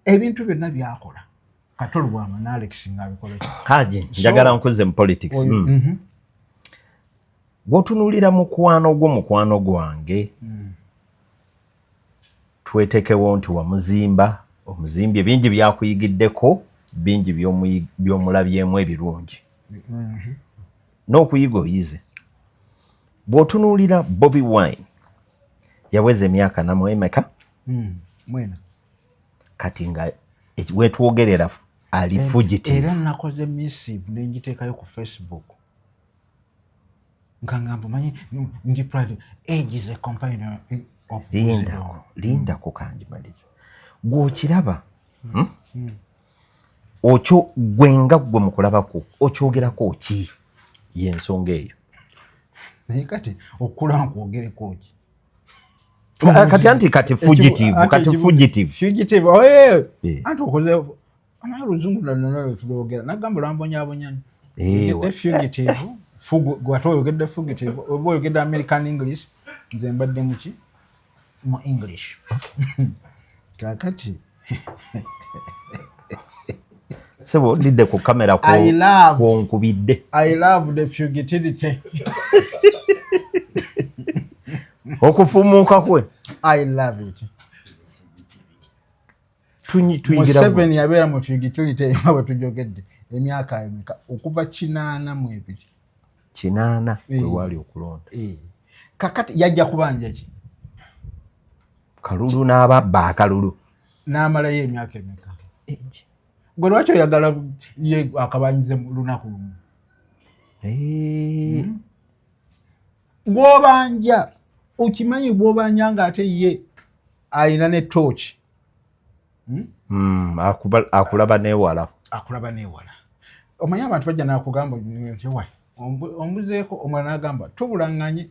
ebintu byonna byakola Katolubwamu ne Alex ng'abikola haji njagala nkuze mu politics bw'otunuulira mukwano gwange twetekewo nti wamuzimba omuzimbye bingi byakuyigiddeko bingi by'omulabyemu ebirungi n'okuyiga oyize bw'otunuulira Bobi Wine yaweza emyaka namwe emeka mwena kati nga wetwogerera ali fugitive era nakoze missive nenjiteekayo ku Facebook nkangamba manyi ndi pride age is a companion of linda kukanjimaliza gw'okiraba okyo gwenga gwe mukulabako okyogerako ki yensonga eyo naye kati okula nkwogereko ki kati fugitive anti okoze amaya Luzungu nalyo tulogera nagamba lwambonyabonyani fugitive gwatoyogedde fugitive oba oyogedde American English nze mbadde muki mu English kakati sebo odidde ku kamera kwonkubidde I love the fugitivity okufumuuka kwe I love it tuyigira Museveni yabeera mu fugitivity aba tujogedde emyaka emeka okuva 82 8 kwe wali okulonda kakati yajja kubanja ki Kalulu n'ababba akalulu n'amalayo emyaka emeka gwe lwaki oyagala ye akabanyize mu lunaku lumu gw'obanja okimanyi gw'obanja ng'ate ye ayina ne torch akulaba newala omanyi abantu bajja nakugamba nti wai ombuzeeko omwana n'agamba tubulaŋŋanye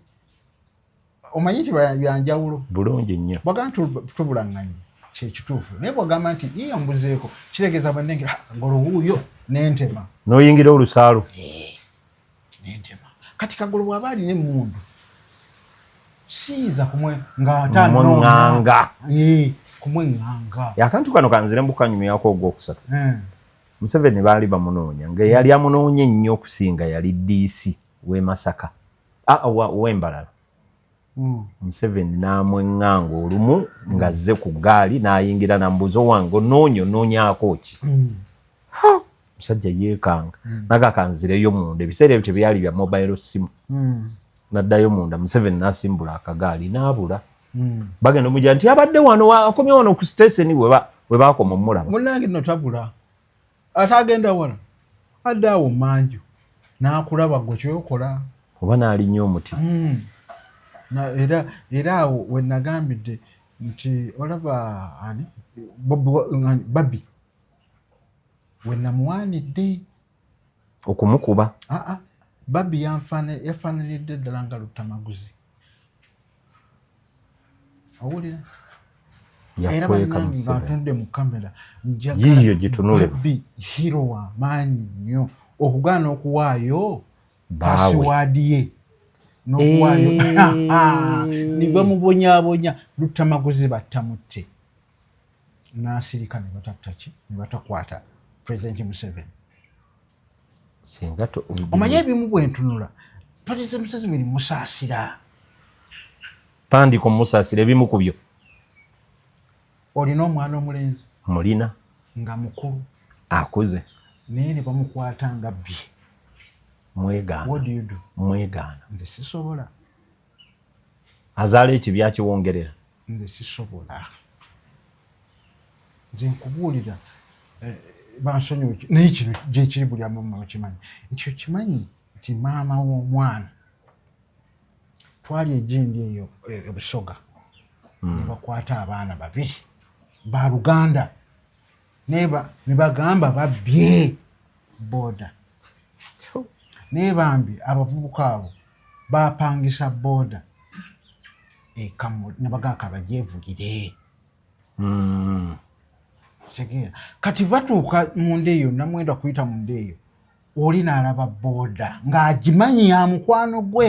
omanyi nti byanjawulo bulungi nnyo bagamba tubulaŋŋanye kyekituufu naye bwagamba nti ye ombuzeeko kitegeeza bannenge ngolowuuyo n'entema n'oyingira olusaalu n'entema kati Kagolo bw'aba alina emmundu siyiza kumwe ng'ataŋŋanga kumweŋŋanga akantu kano kanzire mbukanyumyako ogwokusatu Museveni baali bamunoonya ng'eyali amunoonya ennyo okusinga yali DC w'e Masaka w'Embalala Museveni n'amweŋŋanga olumu ng'azze ku ggaali n'ayingira n'ambuuza wange onoonyaako ki musajja yeekanga naga kanzireyo munda ebiseera ebyo tebyali bya mobile simu n'addayo munda Museveni n'asimbula akagaali n'abula bagenda omujja nti abadde wano akomye wano ku station we baakoma omulaba munnange nno tabula ate agenda wala adde awo manju n'akulaba gwe kyokola oba n'alinnya omuti era awo we nagambidde nti olaba ani Babi we namuwaanidde okumukuba Babi yafaaniridde ddala nga Lutamaguzi awulira era bannange ng'atunudde mu kamera yiyo gitunule Babi hero wa maanyi nnyo okugaana okuwaayo pasiwaadi ye n'okuwaayo ne bamubonyaabonya Lutamaguzi battamutte n'asirika ne batattaki ne batakwata President Museveni omanye ebimu bwentunula President Museveni musaasira tandika omusaasira ebimu ku byo olina omwana omulenzi mulina nga mukulu akuze naye ne bamukwata nga bye mwegaana nze sisobola azaala ekibya kiwongerera nze sisobola nze nkubuulira bansonyiwe naye kino gyekiri buli amu bakimanyi ekyo kimanyi nti maama w'omwana twali egindi eyo Busoga ne bakwata abaana babiri ba Luganda ne bagamba babbye booda naye bambi abavubuka abo bapangisa booda ne bagamba bagyevugire tegeera kati batuuka munda eyo namwenda kuyita munda eyo oli n'alaba booda ng'agimanyi ya mukwano gwe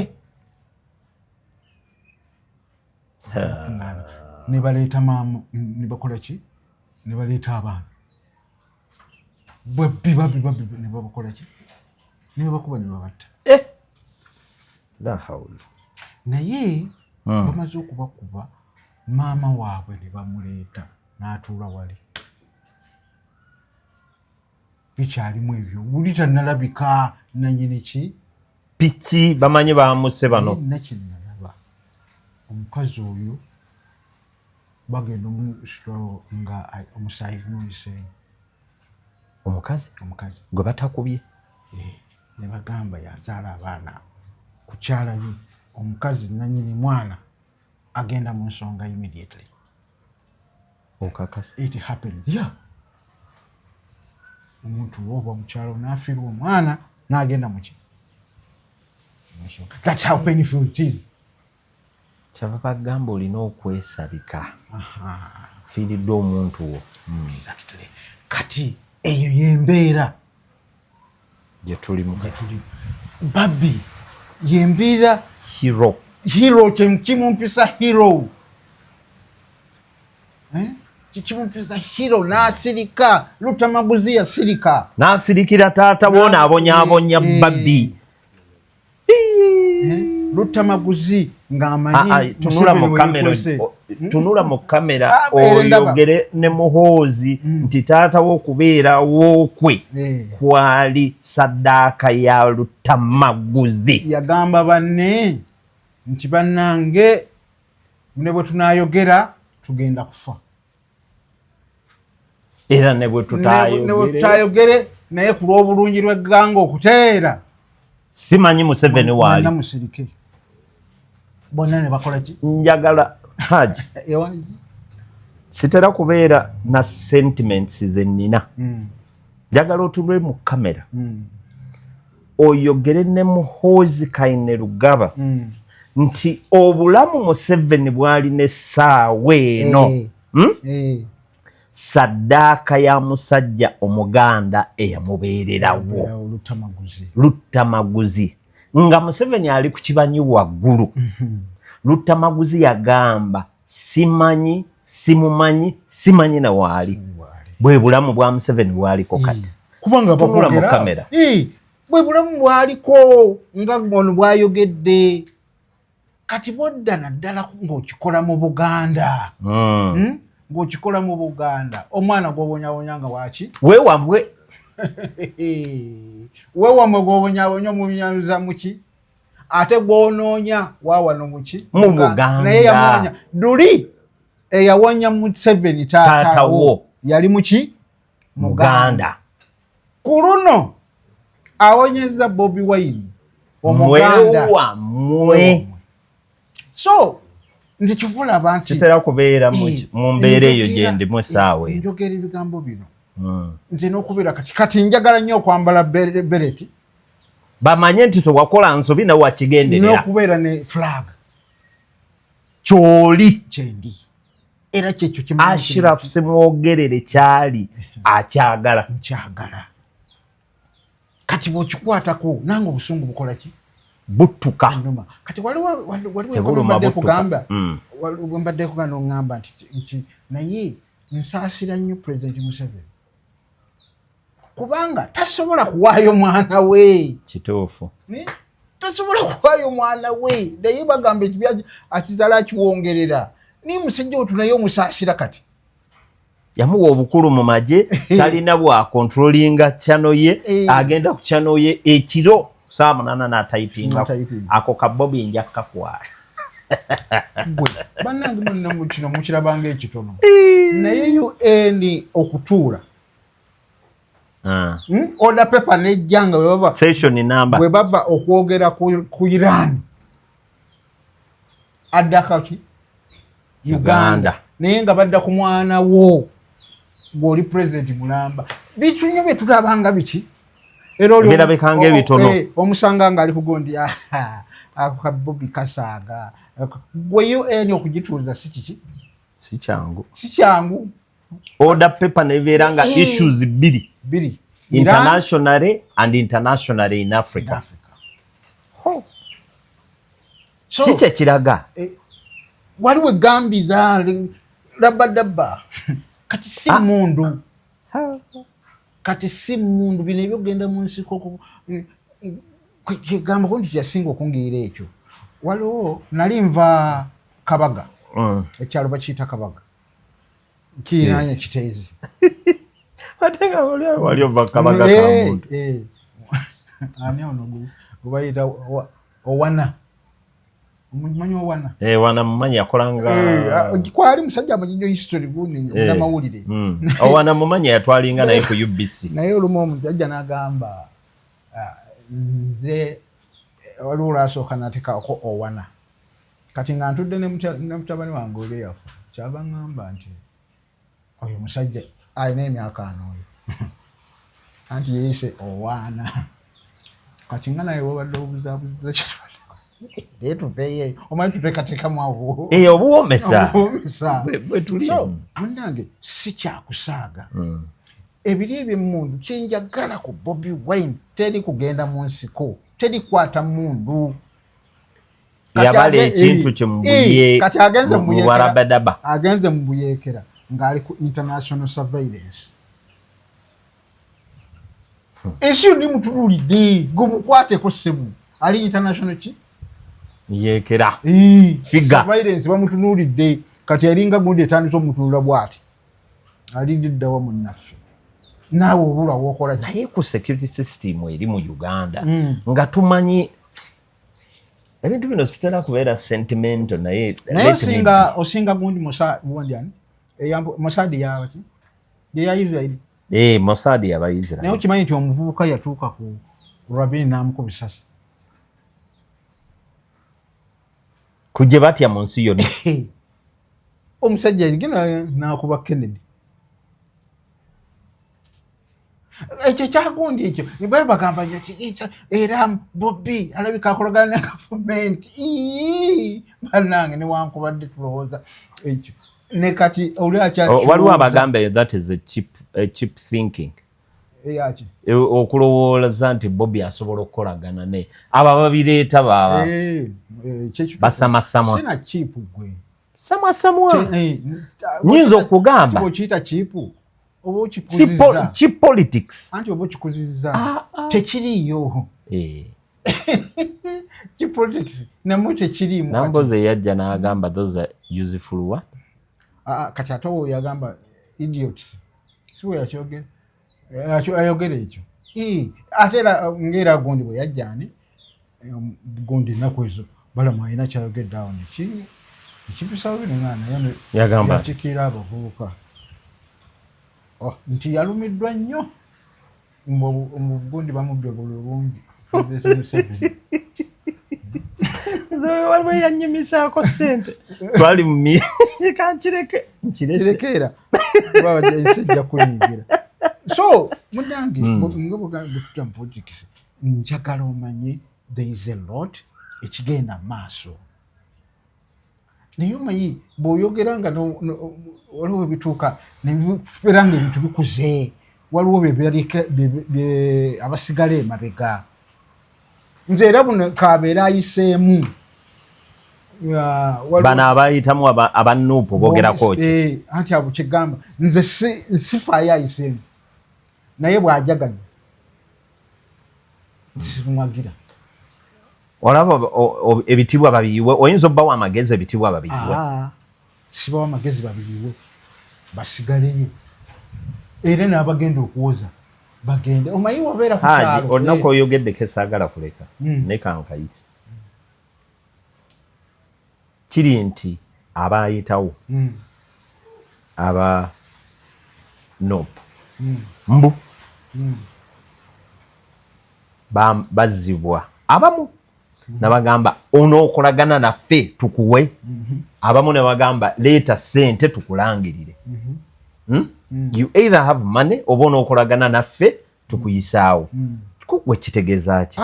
ne baleeta maama ne bakola ki ne baleeta abaana babbi ne babakola ki ne babakuba ne babatta naye bamaze okubakuba maama waabwe ne bamuleeta n'atuula wali bikyalimu ebyo buli tannalabika nanyini ki piki bamanyi bamusse bano nakinalaba omukazi oyo bagenda omusitolo nga omusaayi gumuyiseemu omukazi gwe batakubye ne bagamba yazaala abaana ku kyalabi omukazi nanyini mwana agenda mu nsonga immediately okakasi it happens omuntu woba mukyalo n'afiirwa omwana n'agenda muki that's how painful it is kyava bagamba olina okwesabika fiiridde omuntu wo exactly kati eyo yembeera gyetulimu Babi yembeera hero kimumpisa hero kimumpisa hero n'asirika Lutamaguzi yasirika n'asirikira taata woona abonyaabonya Babi Lutamaguzi ng'amanyi tunula mu kamera oyogere ne Muhoozi nti taata w'okubeerawo kwe kwali saddaaka ya Lutamaguzi. Yagamba banne nti bannange ne bwe tunaayogera tugenda kufa. Era ne bwe tutaayogere naye ku lw'obulungi lw'egganga okuteera. Simanyi Museveni waali. Bonna musirike. Bonna ne bakola ki? Njagala Haji. Sitera kubeera na sentiments ze nnina. Njagala otulwe mu kamera. Oyogere ne Muhoozi Kainerugaba. Nti obulamu Museveni bwali n'essaawa eno. Saddaaka ya musajja Omuganda eyamubeererawo Lutamaguzi nga Museveni ali ku kibanyi waggulu. Lutamaguzi yagamba simanyi simumanyi na waali. Bwe bulamu bwa Museveni bwaliko kati kubanga tunula mu kamera. Bwe bulamu bwaliko nga ngono bwayogedde kati bodda naddala ng'okikola mu Buganda. Ng'okikola mu Buganda omwana gw'obonyabonya nga waki weewambwe gw'obonyabonya omubinyaza muki ate gw'onoonya waawano muki mu Buganda naye yamuwonya Duli eyawonya Museveni taatawo yali muki Muganda. Ku luno awonyeza Bobi Wine Omuganda mwe. So nze kivula bantu kitera kubeera mu mbeera eyo gye ndimu essaawa eyo. Njogera ebigambo bino nze n'okubeera kati njagala nnyo okwambala bereti bamanye nti tewakola nsobi nawe wakigenderera n'okubeera ne flag kyoli kyendi era kyekyo Ashraf simwogerere kyali akyagala nkyagala kati bw'okikwatako nange obusungu bukola ki buttuka. Kati waliwo mbadde kugamba mbadde kugamba ngamba nti naye nsaasira nnyo President Museveni kubanga tasobola kuwaayo mwana we. Kituufu. Tasobola kuwaayo mwana we naye bagamba ekibya akizaala akiwongerera ni musajja otu naye omusaasira kati yamuwa obukulu mu magye talina bwa controllinga channel ye agenda ku channel ye ekiro saa 8 na typinga ako kabobi njaka kwa bannange munno kino mukirabanga ekitono naye UN okutuula order paper nejjanga bwe baba session number bwe baba okwogera ku Iran addaka ki Uganda naye nga badda ku mwana wo gw'oli president mulamba bitunyo bye tutabanga biki era oli birabekanga ebitono omusanga nga ali kugondi ako kabobi kasaaga gwe UN okugituuza si kiki si kyangu order paper nebeera nga issues biri internationally and internationally in Africa. So kiche kiraga waliwo gambi za dabba kati si mundu bino ebyogenda mu nsi koko kigamba kundi kyasinga okungiira ekyo. Waliwo nali nva Kabaga ekyalo bakiyita Kabaga kirinaanye Kiteezi atenga wali ova Kabaga kamuntu ani ono gubayita Owana mumanyi Owana wana mumanyi yakolanga kwali musajja amanyinyo history guni na mawulire Owana mumanyi yatwalinga naye ku UBC naye olumu omuntu ajja n'agamba nze waliwo olwasooka nateka ko Owana kati nga ntudde ne mutabani wange oli yafu kyaba ngamba nti oyo musajja alina emyaka anoyo anti yeyise Owana kati nga naye wabadde obuzaabuza naye tuveeyo omanyi tuteekateekamu awo obuwomesa bwe tuli munnange si kyakusaaga ebiri eby'emmundu kyenjagala ku Bobi Wine teri kugenda mu nsiko teri kwata mundu yabala ekintu kyembuye kati agenze mu Warabadaba agenze mu Buyeekera ng'ali ku international surveillance esi ndi mutululidde gumukwateko ssemu ali international ki yekera figa surveillance bamutunulidde kati eringa gundi etandise omutunula bwati alindiddawa munnaffe naawe obula wokola naye ku security system eri mu Uganda nga tumanyi ebintu bino sitera kubeera sentimental naye osinga gundi Mossad yawaki ya Israeli Mossad yaba Israeli naye okimanyi nti omuvubuka yatuuka ku Rabin n'amukuba essasi kujje batya mu nsi yonna omusajja gena n'akuba Kennedy ekyo kyagundi ekyo bali bagamba nti era Bobby alabika akolagana ne gavumenti bannange newankubadde tulowooza ekyo ne kati oli waliwo abagamba that is a cheap thinking eyaki okulowooza nti Bobby asobola okukolagana ne abo ababireeta baba basamasamwa sina cheap gwe samasamwa nyinza okugamba okiyita cheap oba okikuzizza cheap politics anti oba okikuzizza tekiriyo cheap politics namwe tekirimu namboze yajja n'agamba those are useful what kati ate oyo yagamba idiots siwe yakyogera ayogera ekyo ate era ng'era gundi bwe yajjaani gundi ennaku ezo balama alina kyayogedde awo nekipisawo bineŋŋaana yagamba yakikiira abavubuka nti yalumiddwa nnyo omugundi bamubbe bulungi waliwo yanyumisaako ssente twali kankirekeera ensi ejja kuyingira so munange nga bwetuta mu politics njagala omanye there is a lot ekigenda maaso naye omanyi bw'oyogera nga waliwo ebituuka nebibeera nga ebintu bikuze waliwo abasigala emabega nze era buno kabeera ayiseemu bano abayitamu abanuupu boogerako ki anti abo kigamba nze sifaayo ayiseemu naye bw'ajagadde simwagira olaba ebitibwa babiyiwe oyinza obbawo amagezi ebitibwa babiyiwe sibawo amagezi babiyiwe basigaleyo era n'abagenda okuwoza bagende omanyi wabeera ku kyalo olunaku oyogeddeko esaagala kuleka naye kankayise kiri nti abayitawo aba nopu mbu bazzibwa abamu nabagamba onookolagana naffe tukuwe abamu nebagamba leeta ssente tukulangirire you either have money oba onookolagana naffe tukuyisaawo gwe kitegeeza ki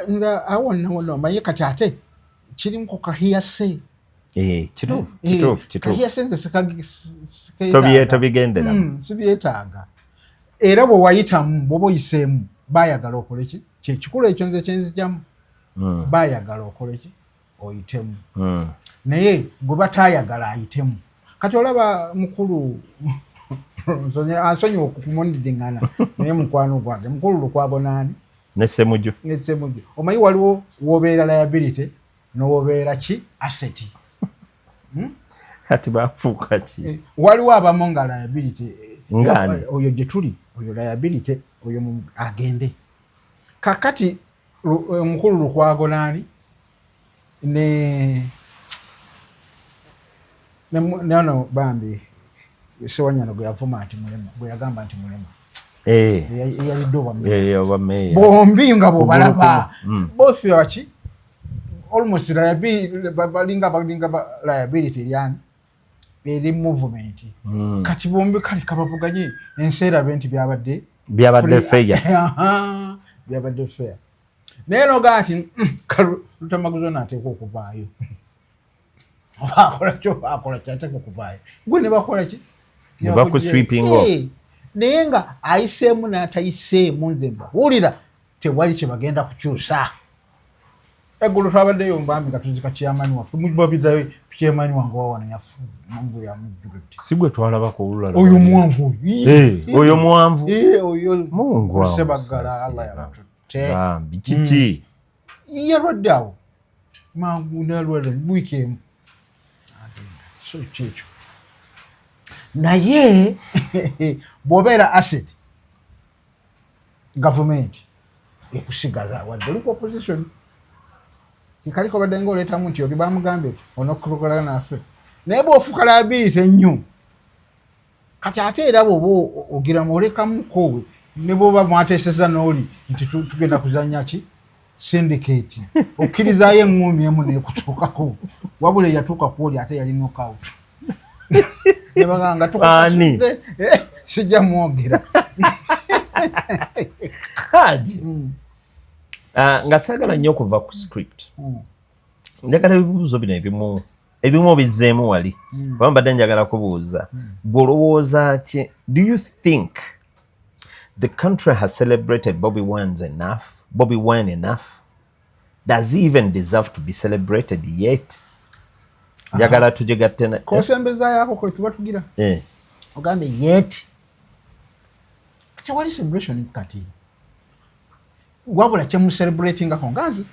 nze awonna omanyi kati ate kirimu ku kahiyase kituufu kahiyase nze tobigendera sibyetaaga era bwe wayitamu bwoba oyiseemu baayagala okole ki kyekikulu ekyo nze kyenzigyamu baayagala okole ki oyitemu naye gwe bataayagala ayitemu kati olaba mukulu ansonyiwa okumudidiŋŋana naye mukwano gwange mukulu Lukwabonaani nessemuju omanyi waliwo wobeera liability nowobeera ki asset kati bafuuka ki waliwo abamu nga liability ngani oyo gye tuli oyo liability oyo agende kakati omukulu Lukwabonaani nano bambi sewanyana gwe yavuma nti mulema gwe yagamba nti mulema eyalidde obwameeya bombi nga bwobalaba both waki almost balinga liability eryani eri movement kati bombi kale kabavuganye ensi erabe nti byabadde fair naye nogaa nti Lutamaguzo naateeka okuvaayo akola kyateeka okuvaayo gwe ne bakola ki nebakusweeping off naye nga ayiseemu n'atayiseemu nze mbabuulira tewali kye bagenda kukyusa eggulu twabaddeyo mbambi nga tuzika kyamaani waffe mubabizayo kyamaani wange wawana yafu yamujjuludde si gwe twalabako olulala oyo muwanvu oyo muwanvu oyo Mungu Sebaggala Allah yabatutte bambi kiki yalwadde awo mangu nalwala weekend so checho naye bw'obeera asset government ekusigaza wadde liko opposition kikaliko badde ng'oleetamu nti oli bamugambye onokukolagana naffe naye bw'ofuuka liability ennyo kati ate era bw'oba ogiramu olekamukowe ne bw'oba mwateeseza n'oli nti tugenda kuzannya ki syndicate okkirizaayo eŋŋumi emu neekutuukako wabula eyatuuka ku oli ate yali knockout nebaganga tukasudde sijja mwogera Haji nga saagala nnyo okuva ku script njagala ebibuuzo bino ebimu bizzeemu wali kuba mbadde njagala kubuuza gw'olowooza ki do you think the country has celebrated Bobi Wine enough? Does he even deserve to be celebrated yet? Njagala tujegatte na kosembeza yako kwe tuba tugira ogambe yet wali celebration kati wabula kyemu celebrating ako ngazi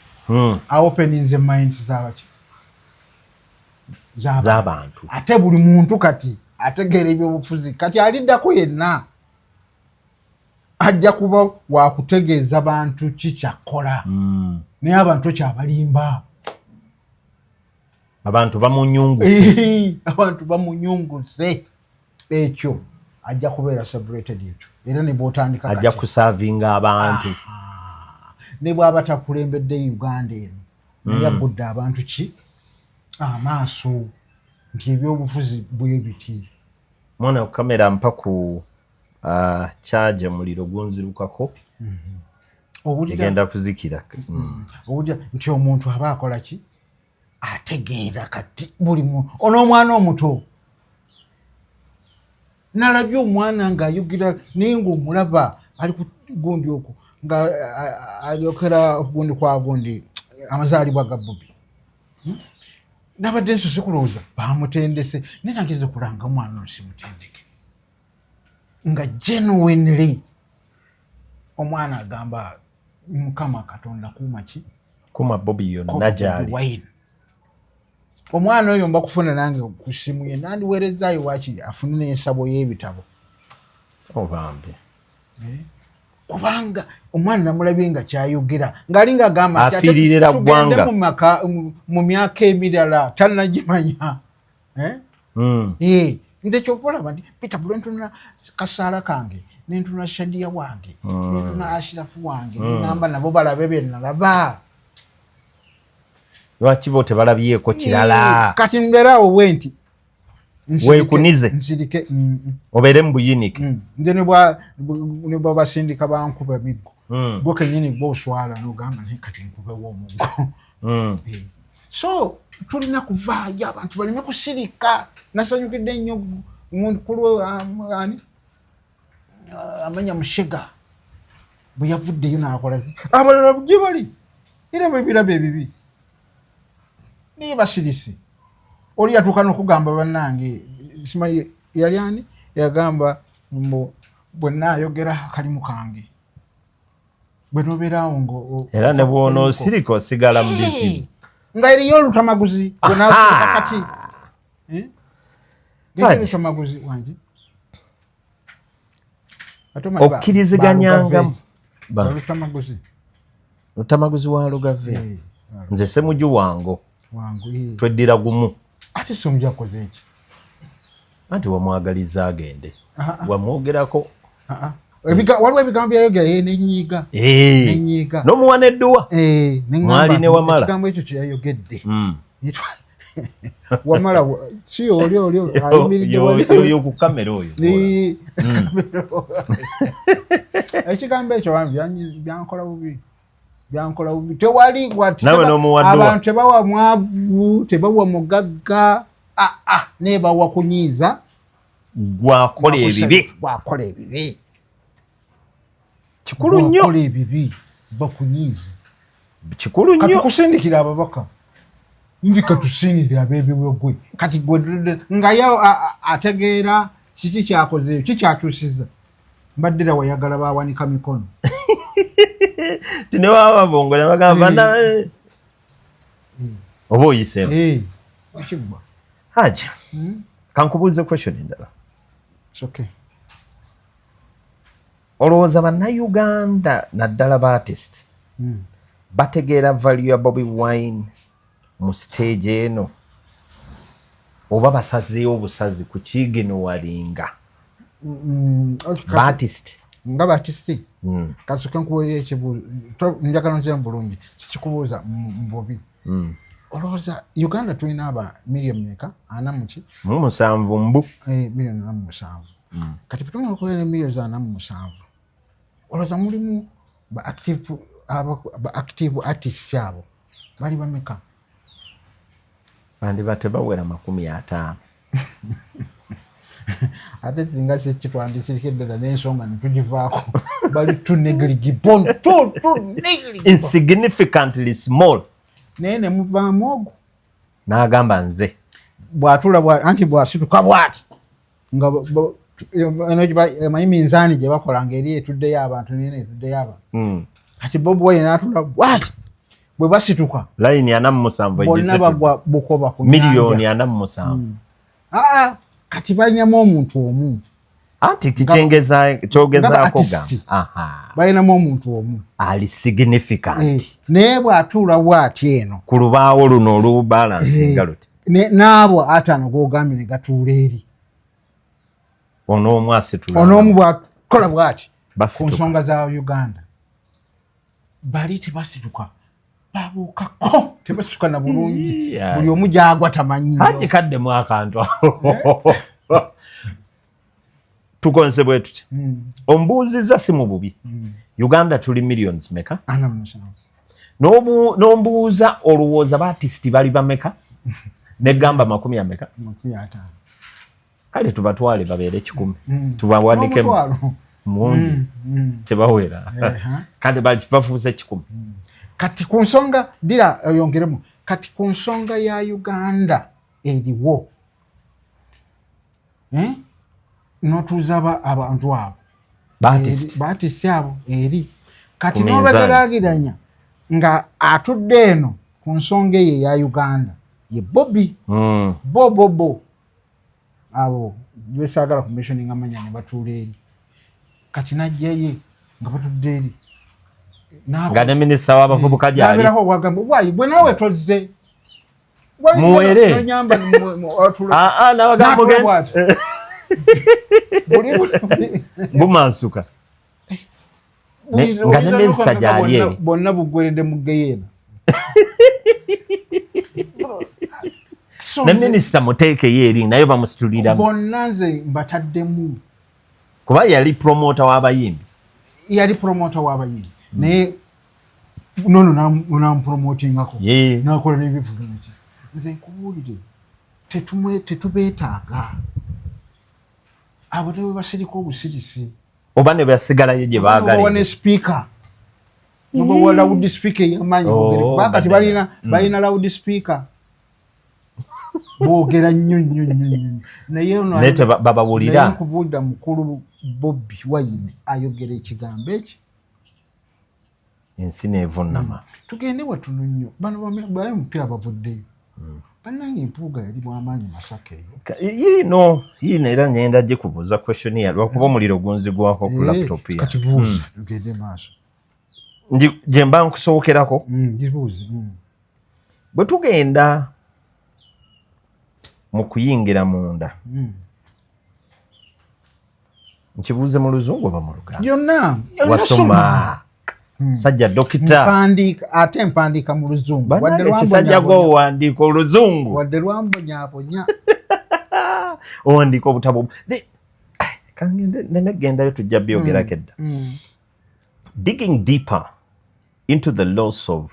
opening the minds z'abantu ate buli muntu kati ategeera ebyobufuzi kati aliddako yenna ajja kuba wakutegeeza bantu kikyakola naye abantu kyabalimba abantu bamunyunguse abantu bamunyunguse ekyo ajja kubeera celebrated ekyo era ne bw'otandika ajja kusaavinga abantu ne bw'aba takulembedde Uganda eno naye agudde abantu ki amaaso nti ebyobufuzi bwe biti mwana okamera mpa ku charge muliro gunzirukako egenda kuzikira owulira nti omuntu aba akola ki ategeera kati buli muntu onomwana omuto nalabye omwana ng'ayogera naye ng'omulaba ali ku gundi okwo nga ayokera gundi kwa gundi amazaalibwa ga Bobi nabadde nsose kulowooza bamutendese naye nageze kulanga omwana ono simutendeke nga genuinely omwana agamba Mukama Katonda kuuma ki kuma Bobi yonna gyali omwana oyo mba kufuna nange ku ssimu ye nandiweerezaayo waakiri afune n'ensabo y'ebitabo obambe kubanga omwana namulabye nga kyayogera ng'ali ng'agamba afiiririra ggwanga mu myaka emirala tannagimanya nze kyokulaba nti Peter bule ntuna kasaala kange nentuna Shadia wange nentuna Ashirafu wange namba nabo balabe bye nalaba lwaki bo tebalabyeko kirala kati mbeerawo wenti weekunize nsirike obeere mu buyinike nze ne bwa basindika bankuba miggo gwo kenyini gwo oswala n'ogamba naye kati nkubewo omuggo so tulina kuvaayo abantu baleme kusirika nasanyukidde nnyo mukulu ani amanya Mushega bwe yavuddeyo n'akola abalala gye bali era bebiraba ebibi niye basirise oli yatuuka n'okugamba bannange simanyi yali ani yagamba bwe naayogera akalimu kange bwe nobeerawo ngo era ne bw'onoosirika osigala mu bizibu nga eriyo olutamaguzi bwenaasirika kati olutamaguzi wange okkiriziganyangamu olutamaguzi wa Lugave nze Ssemujju wango tweddira gumu ate Ssemujju akoze eki anti wamwagaliza agende wamwogerako waliwo ebigambo byayogera nenyiiga n'omuwa n'edduwa mwali ne Wamala ekigambo ekyo kyeyayogedde Wamala si oli ayimiridde ku kamera oyo ekigambo ekyo byankola bubi tewali abantu tebawa mwavu tebawa mugagga nebawa kunyiiza gwakola ebibi kikulu nnyo ebibi bakunyiize kikulu nnyo katukusindikira ababaka ndi katusindikira abebiwegwe kati gwe nga yo ategeera kiki kyakozeeyo kikyakyusiza mbaddira wayagala bawanika mikono tine baba bongola bagamba oba oyisemu ekigwa haja kankubuuze question endala. okay. Olowooza bannayuganda naddala ba artist bategeera value ya Bobi Wine mu stage eno oba basazeewo obusazi ku kiigeno walinga ba artist nga ba artist kasooka nkubuuza ekibuuzo njagala nzira bulungi sikikubuuza mububi olowooza Uganda tulina aba million meka 47 mbu million 47 kati tutunga okubeera million 47 olowooza mulimu ba active artists abo bali bameka bandi batebawera 50 ate singa sekitwandisirika eddala n'ensonga netugivaako bali too negligible too negligible insignificantly small naye ne muvaamu ogwo n'agamba nze bw'atula anti bw'asituka bw'ati nga emanyi minzaani gye bakola ng'eri etuddeyo abantu nene etuddeyo abantu kati Bobi Wine n'atula bw'ati bwe basituka layini 47 bonna bagwa bukoba ku miliyoni 47 kati balinamu omuntu omu anti kyogezaako balinamu omuntu omu ali significant naye bw'atuula bw'ati eno ku lubaawo luno olubalansinga luti n'abo ataano g'ogambye ne gatuula eri onoomu asitula onoomu bw'akola bw'ati ku nsonga za Uganda bali tebasituka babuukako tebasituka na bulungi buli omu gyagwa tamanyiyo haji kaddemu akantu tukonse bwe tuti ombuuziza si mu bubi Uganda tuli millions meka n'ombuuza olowooza baartist bali bameka negamba 50 meka kale tubatwale babeere 10 tubawanikemu mungi tebawera kandi bafuuse 10 kati ku nsonga dira yongeremu kati ku nsonga ya Uganda eriwo notuuza abantu abo baatisi abo eri kati n'obageragiranya nga atudde eno ku nsonga ye ya Uganda ye Bobby bo abo besaagala commissioning amanya ne batuula eri kati najjaye nga batudde eri nga ne minisita w'abavubuka gyali nabirako ogwagamba wayi bwe naawe tozze muwere nabagambo bumansuka nga ne minisita gyali eri bonna buggweredde mu geyeena ne minisita muteekeyo eri naye bamusituliramu bonna nze mbataddemu kuba yali promota w'abayimbi naye nono nampromotingako nakola n'ebivuga nze nkubuulire tetubeetaaga abo ne bwe basirika obusirisi oba ne basigalayo gye baagala ne speaker noba loud speaker yamanyi bakati balina loud speaker boogera nnyo naye babawulira nkubuulira mukulu Bobi Wine ayogera ekigambo eki ensi nevunnama tugende watono nnyo bano bamupira bavuddeyo bannange empuuga yali mwamaanyi Masaka eyo yiino era ngenda gikubuuza question ya lwakuba omuliro gunzigwako ku laptop ya katibuuza tugende maaso gye mba nkusookerako gibuuze bwe tugenda mu kuyingira munda nkibuuze mu luzungu oba mu Luganda byonna wasoma sajja dokita ate mpandiika mu luzungu kisajja gwowandiika oluzungu wadde lwambonyabonya owandiika obutabo nemegendayo tujja byogerako edda digging deeper into the loss of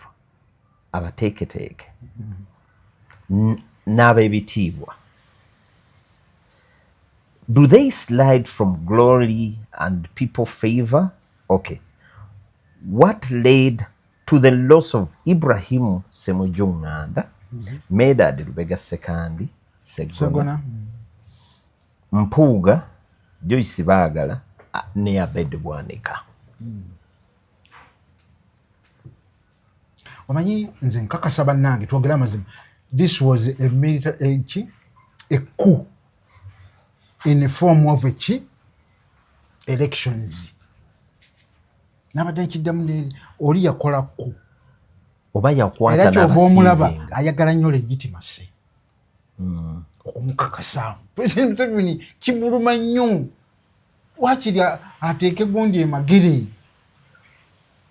abateeketeeke n'ab'ebitiibwa. Do they slide from glory and people favor? Okay. What led to the loss of Ibrahim Ssemujju-Nganda, Medad Lubega Sekandi, Segona, Mpuuga, Joyce Baagala, ne Abed Bwanika? Omanyi nze nkakasa bannange twogera amazima this was a military a coup in the form of a elections. Nabadde nkiddamu ne oli yakola coup oba yakwata era kyova omulaba ayagala nnyo legitimacy okumukakasa. President Museveni kibuluma nnyo wakiri ateeke gundi emagere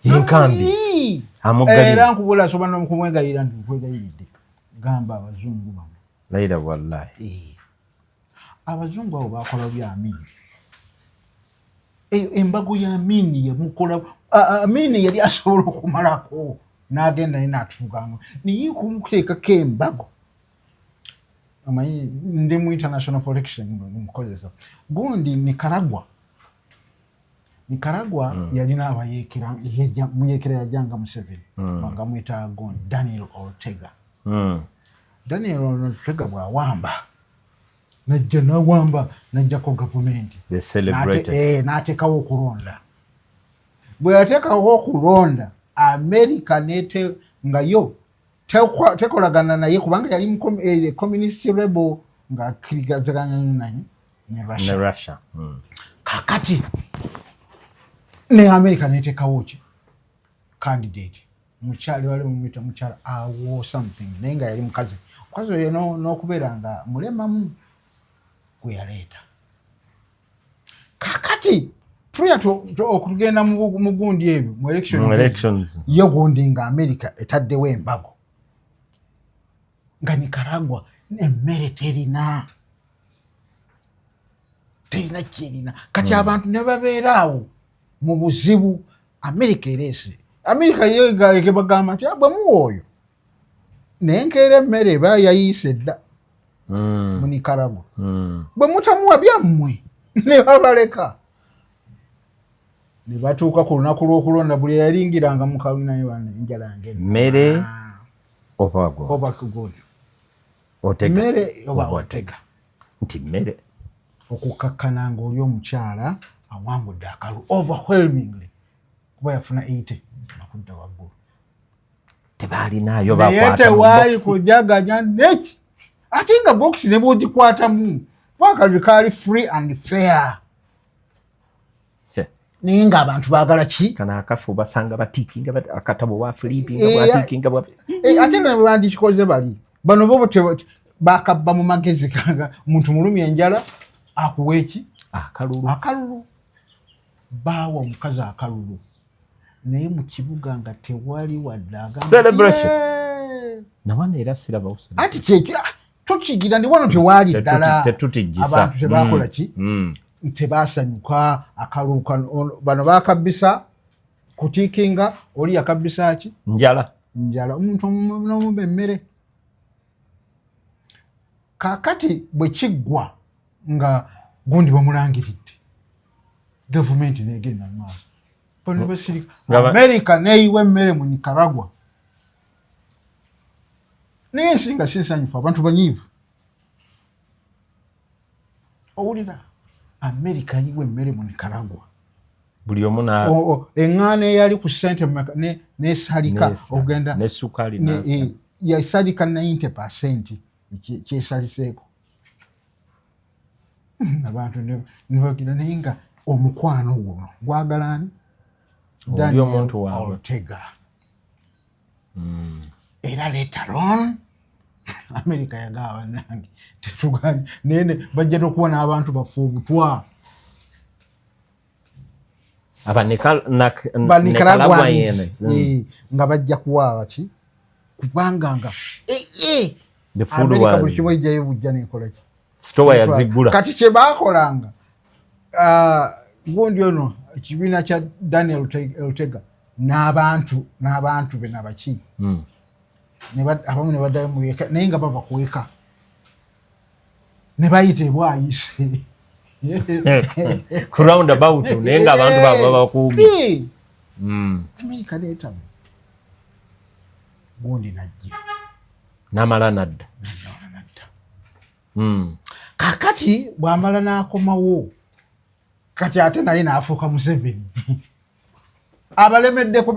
yenkambi era nkubula asobola n'okumwegayira nti nkwegayiridde gamba abazungu bano laila wallahi abazungu abo bakola bya Amini. Embago ya Amini yamukola Amini yali asobola okumalako n'agenda naye n'atufuganga niye kumuteekako embago. Amanyi ndi mu international protection mukozesa gundi Nicaragua yalina abayeekera muyeekera yajanga Museveni nga mwita gundi Daniel Ortega. Daniel Ortega bw'awamba najjako gavumenti n'ateekawo okulonda. Bwe yateekawo okulonda America nga yo tekolagana naye kubanga yali communist rebel nga akkirigazaganya naye ne Russia. Kakati ne America neteekawo ki candidate mukyali wali mumuyita mukyala awo something naye nga yali mukazi oyo n'okubeera nga mulemamu gwe yaleeta. Kakati prior to okugenda mu gundi ebyo mu elections yo gundi nga America etaddewo embago nga Nicaragua emmere terina kyerina kati abantu ne babeera awo mu buzibu. America ereese America yo bagamba nti bwe muwooyo naye nkeera emmere eba yayiise dda mu Nicaragua bwe mutamuwa byammwe ne babaleka ne batuuka ku lunaku lw'okulonda buli yalingiranga mu kaluna enjala mmere oba kugoni mmere oba Ortega nti mmere okukakkana ng'oli omukyala awangudde akalulu overwhelmingly kuba yafuna 80 nakudda waggulu tebaalinayo naye tewaali kujaganya neki ate nga bokisi ne bw'ogikwatamu fakazi kaali free and fair naye ng'abantu baagala ki kana akafu basanga batiikinga akatabo bwa filipi nga bwatiikinga ate nga bandikikoze bali bano bo bakabba mu magezi kanga muntu mulumi enjala akuwa eki akalulu baawa omukazi akalulu naye mu kibuga nga tewali wadde celebration nawana era sirabawo ati kyekyo tukigira ndi wano tewaali ddala abantu tebakola ki tebasanyuka akaluka bano bakabbisa kutiikinga oli yakabbisa ki njala omuntu n'omumba emmere. Kakati bwe kiggwa nga gundi bamulangiridde gavumenti negenda maaso America neyiwa emmere mu Nicaragua naye nsinga sinsanyufu abantu banyiivu owulira America yiwa emmere mu Nicaragua buli omu eŋŋaano eyali ku ssente nesalika ogenda nesukali yasalika 90% kyesaliseeko abantu nebagira naye nga omukwano guno gwagala ani Daniel Ortega era later on America yagawa nange tetuganye nene bajja n'okubona abantu bafu obutwa Nicaragua nga bajja kuwaawa ki kubanga nga the food America buli kimu ejjayo bujja nekola ki store yazigula kati kye baakolanga gundi ono ekibiina kya Daniel Ortega n'abantu be nabaki abamu ne baddayo mu weka naye nga bava kuweka ne bayita ebwayise ku roundabout naye nga abantu baba bakuumi America neetamu gundi najja n'amala nadda kakati bw'amala n'akomawo kati ate naye n'afuuka Museveni abalemeddeko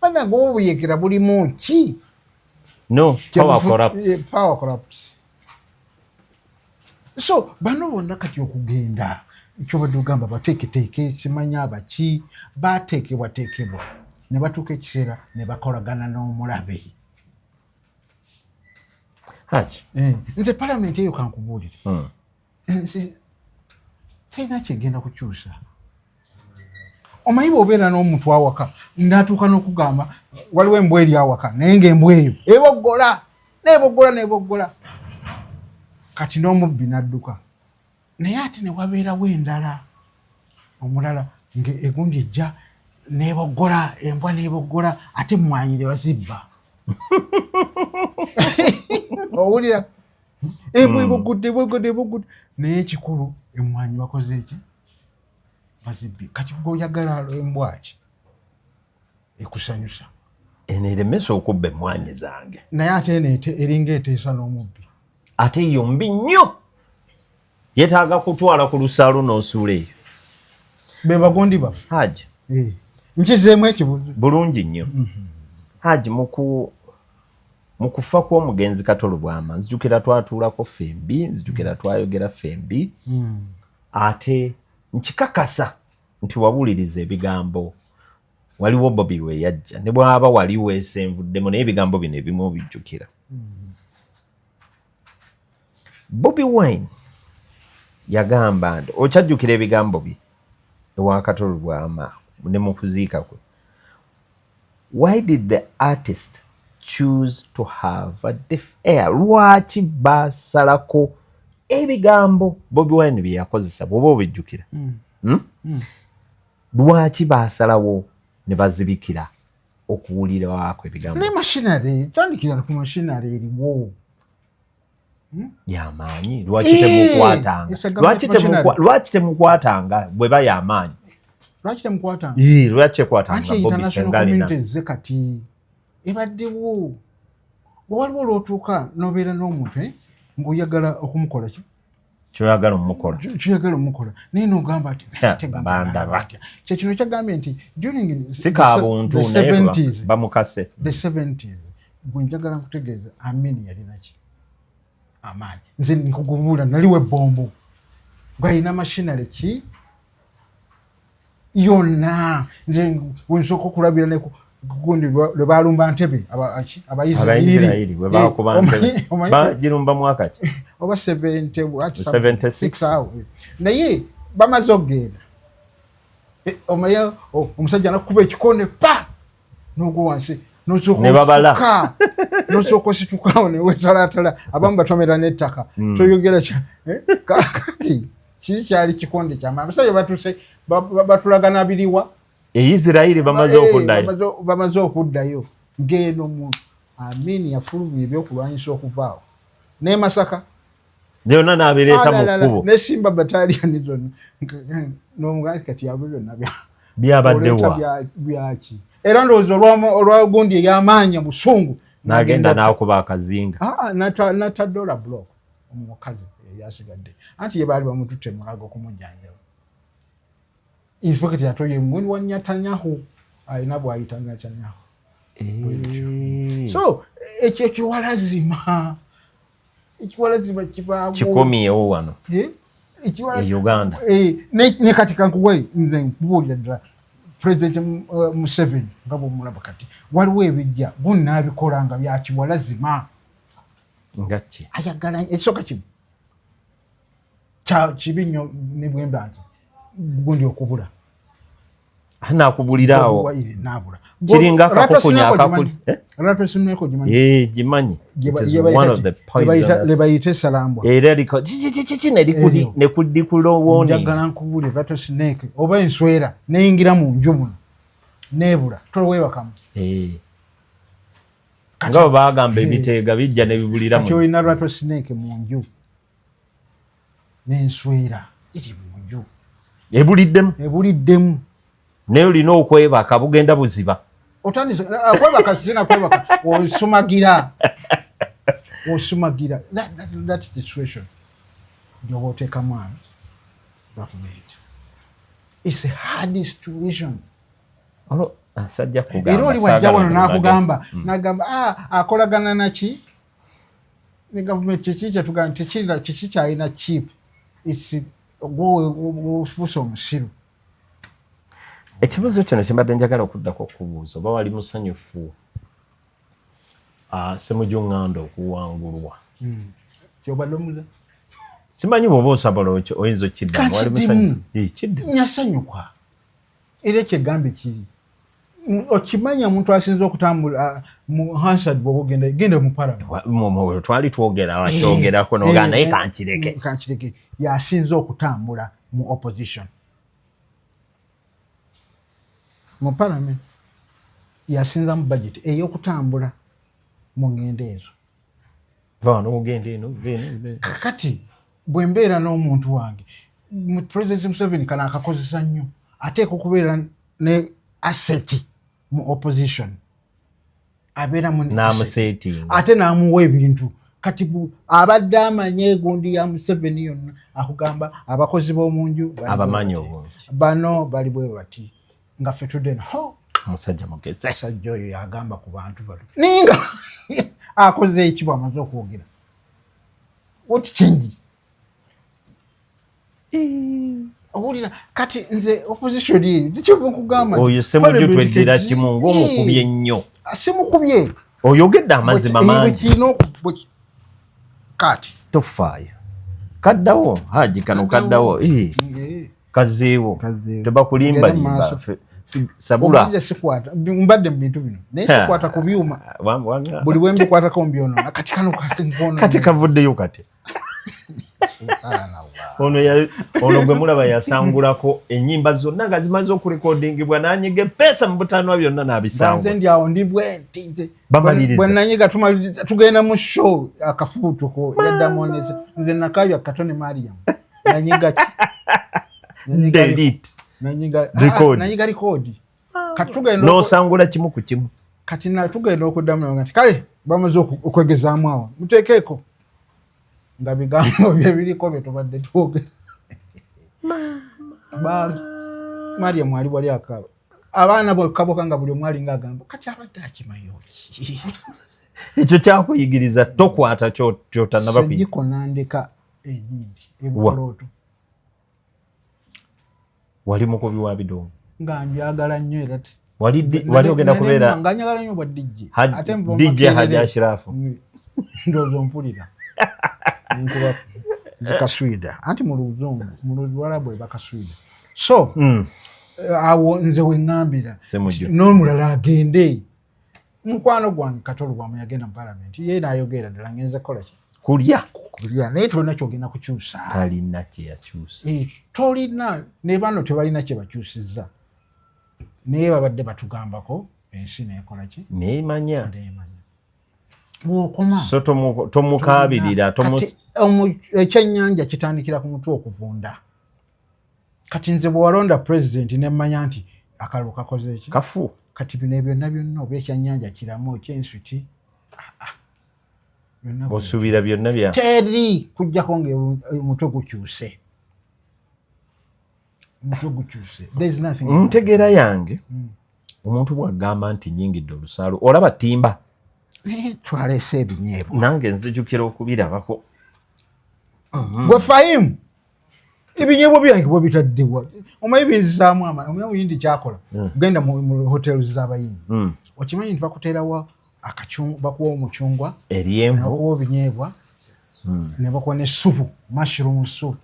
bana ng'obuyekera bulimu ki No, power corrupts. Power corrupts. So bano bonna kati okugenda kyobadde ogamba bateeketeeke simanya abaki bateekebwateekebwa ne batuuka ekiseera ne bakolagana n'omulabe. Haji. Nze palamenti eyo kankubuulire. Nsi sirina kyegenda kukyusa. Omanyi bw'obeera n'omuntu awaka n'atuuka n'okugamba waliwo embwa eri awaka naye ng'embwa eyo eboggola. Kati n'omubbi n'adduka. Naye ate ne wabeerawo endala omulala ng'egundi ejja n'eboggola, embwa n'eboggola ate emmwanyi ne bazibba. Owulira embwa eboggudde naye ekikulu emmwanyi bakoze eki bazibbi. Kati bw'oyagala embwa ki ekusanyusa eno eremesa okubba emmwanyi zange naye ate eno eringa eteesa n'omubbi ate yo mbi nnyo yeetaaga kutwala ku lusaalu n'osuula eyo. be bagondi baffe Haji nkizeemu ekibuzo bulungi nnyo. Haji mu kufa kw'omugenzi Katolo Bwama nzijukira twatuulako ffembi, nzijukira twayogera ffembi, ate nkikakasa nti wabuliriza ebigambo waliwo Bobi lwe yajja ne bwaba wali weesenvuddemu naye ebigambo bino ebimu obijjukira. Bobi Wine yagamba nti okyajjukira ebigambo bye ewa Katolo Bwama ne mu kuziika kwe. Why did the artist choose to have a deaf ear? Lwaki basalako ebigambo Bobi Wine bye yakozesa bw'oba obijjukira? Lwaki basalawo ne bazibikira okuwulirwako ebigambo? Ne machinery tandikira ku machinery eriwo y'amaanyi. Lwaki temukwatanga bwe ba y'amaanyi? Lwaki ekwatanga Bobi Sengalina ze kati ebaddewo waliwo lw'otuuka n'obeera n'omuntu ng'oyagala okumukola ki kyoyagala omukola naye n'ogamba ati kyekino kyagambye nti during si kabuntu naye bamukase the 70s bwe njagala nkutegeeza Amin yalina ki amaanyi. Nze nkugubula naliwo ebbombo gwalina mashinale ki yonna. Nze wensooka okulabira gundi lwe balumba Ntebe Abayisirayiri bwe bakuba Ntebe bagirumba mwaka ki oba 76 naye bamaze okugenda omaya omusajja nakuba ekikone pa n'ogwa wansi nosooka ositukawo newetalatala abamu batomera n'ettaka toyogera kati kiri kyali kikonde kyama abasajja batuse batulagana biriwa Isirayiri bamaze okuddayo ng'eno mu Amin yafulumya ebyokulwanyisa okuvaawo ne Masaka byonna n'abireeta mu kkubo ne Simba Battalion zonna n'omugazi kati yabwe byonna byabaddewa byaki era ndowooza olwa gundi ey'amaanyi Busungu n'agenda n'akuba akazinga nata dollar block omukazi eyasigadde anti ye baali bamututte mulago kumujjanjaba infoketi atoye mwini wa Netanyahu ayina bw'ayita Netanyahu. So ekyo ekiwalazima kibaawo kikomyewo wano e Uganda ne kati kankuwe nze nkubuulira ddala President Museveni nga bw'omulaba kati waliwo ebijja bunnabikola nga byakiwalazima nga ki ayagala ekisooka kimu kibi nnyo ne bwembanza gundi okubula nakubuliraawo kiringa akakukunya akakuli gimanyi lebayite salambwa era liko nekuddikulowooni njagala nkubule rattlesnake oba enswera neyingira mu nju muno nebula tolwebakamu nga bwe bagamba ebiteega bijja nebibulira kati olina rattlesnake mu nju n'enswera iri mu nju ebuliddemu naye olina okwebaka bugenda buziba otandise kwebaka sina kwebaka osumagira that's the situation njoba oteekamu ani government it's a hard situation Asajja kugamba. Era oli wajja wano n'akugamba n'agamba akolagana naki ne government kiki kyetugamba tekirina kiki kyalina cheap isi ofuuse omusiru. Ekibuzo kino kimbadde njagala okuddako okubuuza oba wali musanyufu Ssemujju Ng'ando okuwangulwa. Kyobadde omuza simanyi bw'oba osobola oyinza okiddamu wali musanyufu. Nyasanyuka era ekyegambe kiri okimanya omuntu asinza okutambula mu Hansard bw'oba genda mu Parliament. Twali twogera wakyogerako n'ogamba naye kankireke. Yasinza okutambula mu opposition mu Parliament. Yasinza mu budget ey'okutambula mu ngendo ezo. Kakati bwe mbeera n'omuntu wange mu President Museveni kana akakozesa nnyo ateeka okubeera ne asset mu opposition abeera mu n'amusetting ate n'amuwa ebintu kati abadde amanye gundi ya Museveni yonna akugamba abakozi b'omunju abamanyi obungi bano bali bwe bati nga ffe tudde omusajja mugezi musajja oyo yagamba ku bantu bano ninga akoze eki bw'amaze okwogera what change owulira kati nze opposition ye tikyova nkugamba oyo Ssemujju tweddira kimu ng'omukubye ennyo simukubye oyogedde amazima mangi kati tofaayo kaddawo haji kano kaddawo kazeewo tebakulimbalimba sabula mbadde mu bintu bino naye sikwata ku byuma buli bwe mbikwatako mbyonoona kati kano kati kavuddeyo kati ono gwe mulaba yasangulako ennyimba zonna nga zimaze okurekodingibwa n'anyiga eppeesa mu butanwa byonna n'abisangula. Ndi awo ndi bwenti nze bamaliriza bwe nanyiga tumaliriza tugenda mu show akafuutuko ya Diamond nze nakabya Katone Mariam nanyiga delete nanyiga record kati tugenda n'osangula kimu ku kimu kati na tugenda okuddamu ngati kale bamaze okwegezaamu awo muteekeeko nga bigambo byebiriko bye tubadde twogera. Mariam ali wali akaba abaana bokaboka nga buli omwali ng'agamba kati abadde akimanyi ki ekyo kyakuyigiriza tokwata kyotannaba kuyiko nandika enyingi ebukoloto wali mukubi wa bidongo nga njagala nnyo era wali ogenda kubeera nga njagala nnyo bwa DJ ate DJ Haji Ashirafu ndozo mpulira nkuba zakaswida anti mu luzungu mu lwarabu bakaswida so awo nze wengambira n'omulala agende mukwano gwange Katolo bwamu yagenda mu Parliament ye n'ayogera ddala ngenze kola ki kulya naye tolina kyogenda kukyusa talina kyeyakyusa tolina ne bano tebalina kye bakyusizza naye babadde batugambako ensi neekola ki neemanya okoma so tomukaabirira ekyennyanja kitandikira ku mutwe okuvunda kati nze bwe walonda president nemmanya nti akalulu kakoze eki kafu kati bino byonna oba ekyennyanja kiramu ekyensuti osuubira byonna bya teri kujjako ngaomutwe gukyuse ntegeera yange omuntu bwagamba nti nyingidde olusalo olaba ttimba twaleese ebinyeebwa nange nzijukira okubirabako gwe fahimu ebinyeebwa byange bwe bitaddewa omanyi binzisaamu omanyi omuyindi kyakola genda mu hotels z'abayindi okimanyi nti bakuteerawo bakuwa omucungwa eryenvu bakuwa ebinyeebwa ne bakuwa ne supu mushroom soup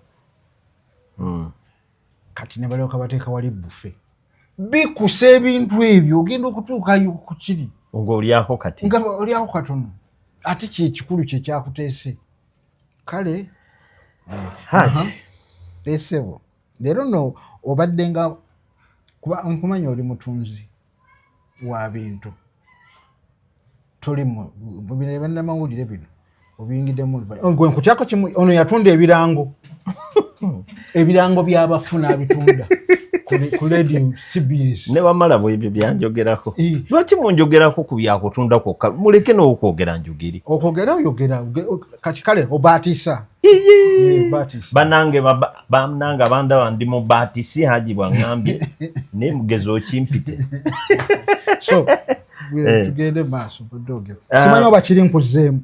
kati ne balyoka bateeka wali bufe bikusa ebintu ebyo ogenda okutuukayo ku kiri ng'olyako kati nga olyako katono ate kyekikulu kye kyakuteese kale haji teesebo leero no obadde nga nkumanya oli mutunzi wa bintu toli bino bannamawulire bino obiyingiddemu gwe nkutyako kimu ono yatunda ebirango ebirango by'abafu n'abitunda ku radio CBS ne wamala bwebyo byanjogerako lwaki munjogerako ku byakutunda kwokka muleke n'okwogera njogeri okwogera oyogera kati kale obaatisa banange bandaba ndi mu baatisi Haji bwangambye naye mugezi okimpite so tugende maaso budogera simanyi oba kiri nkuzeemu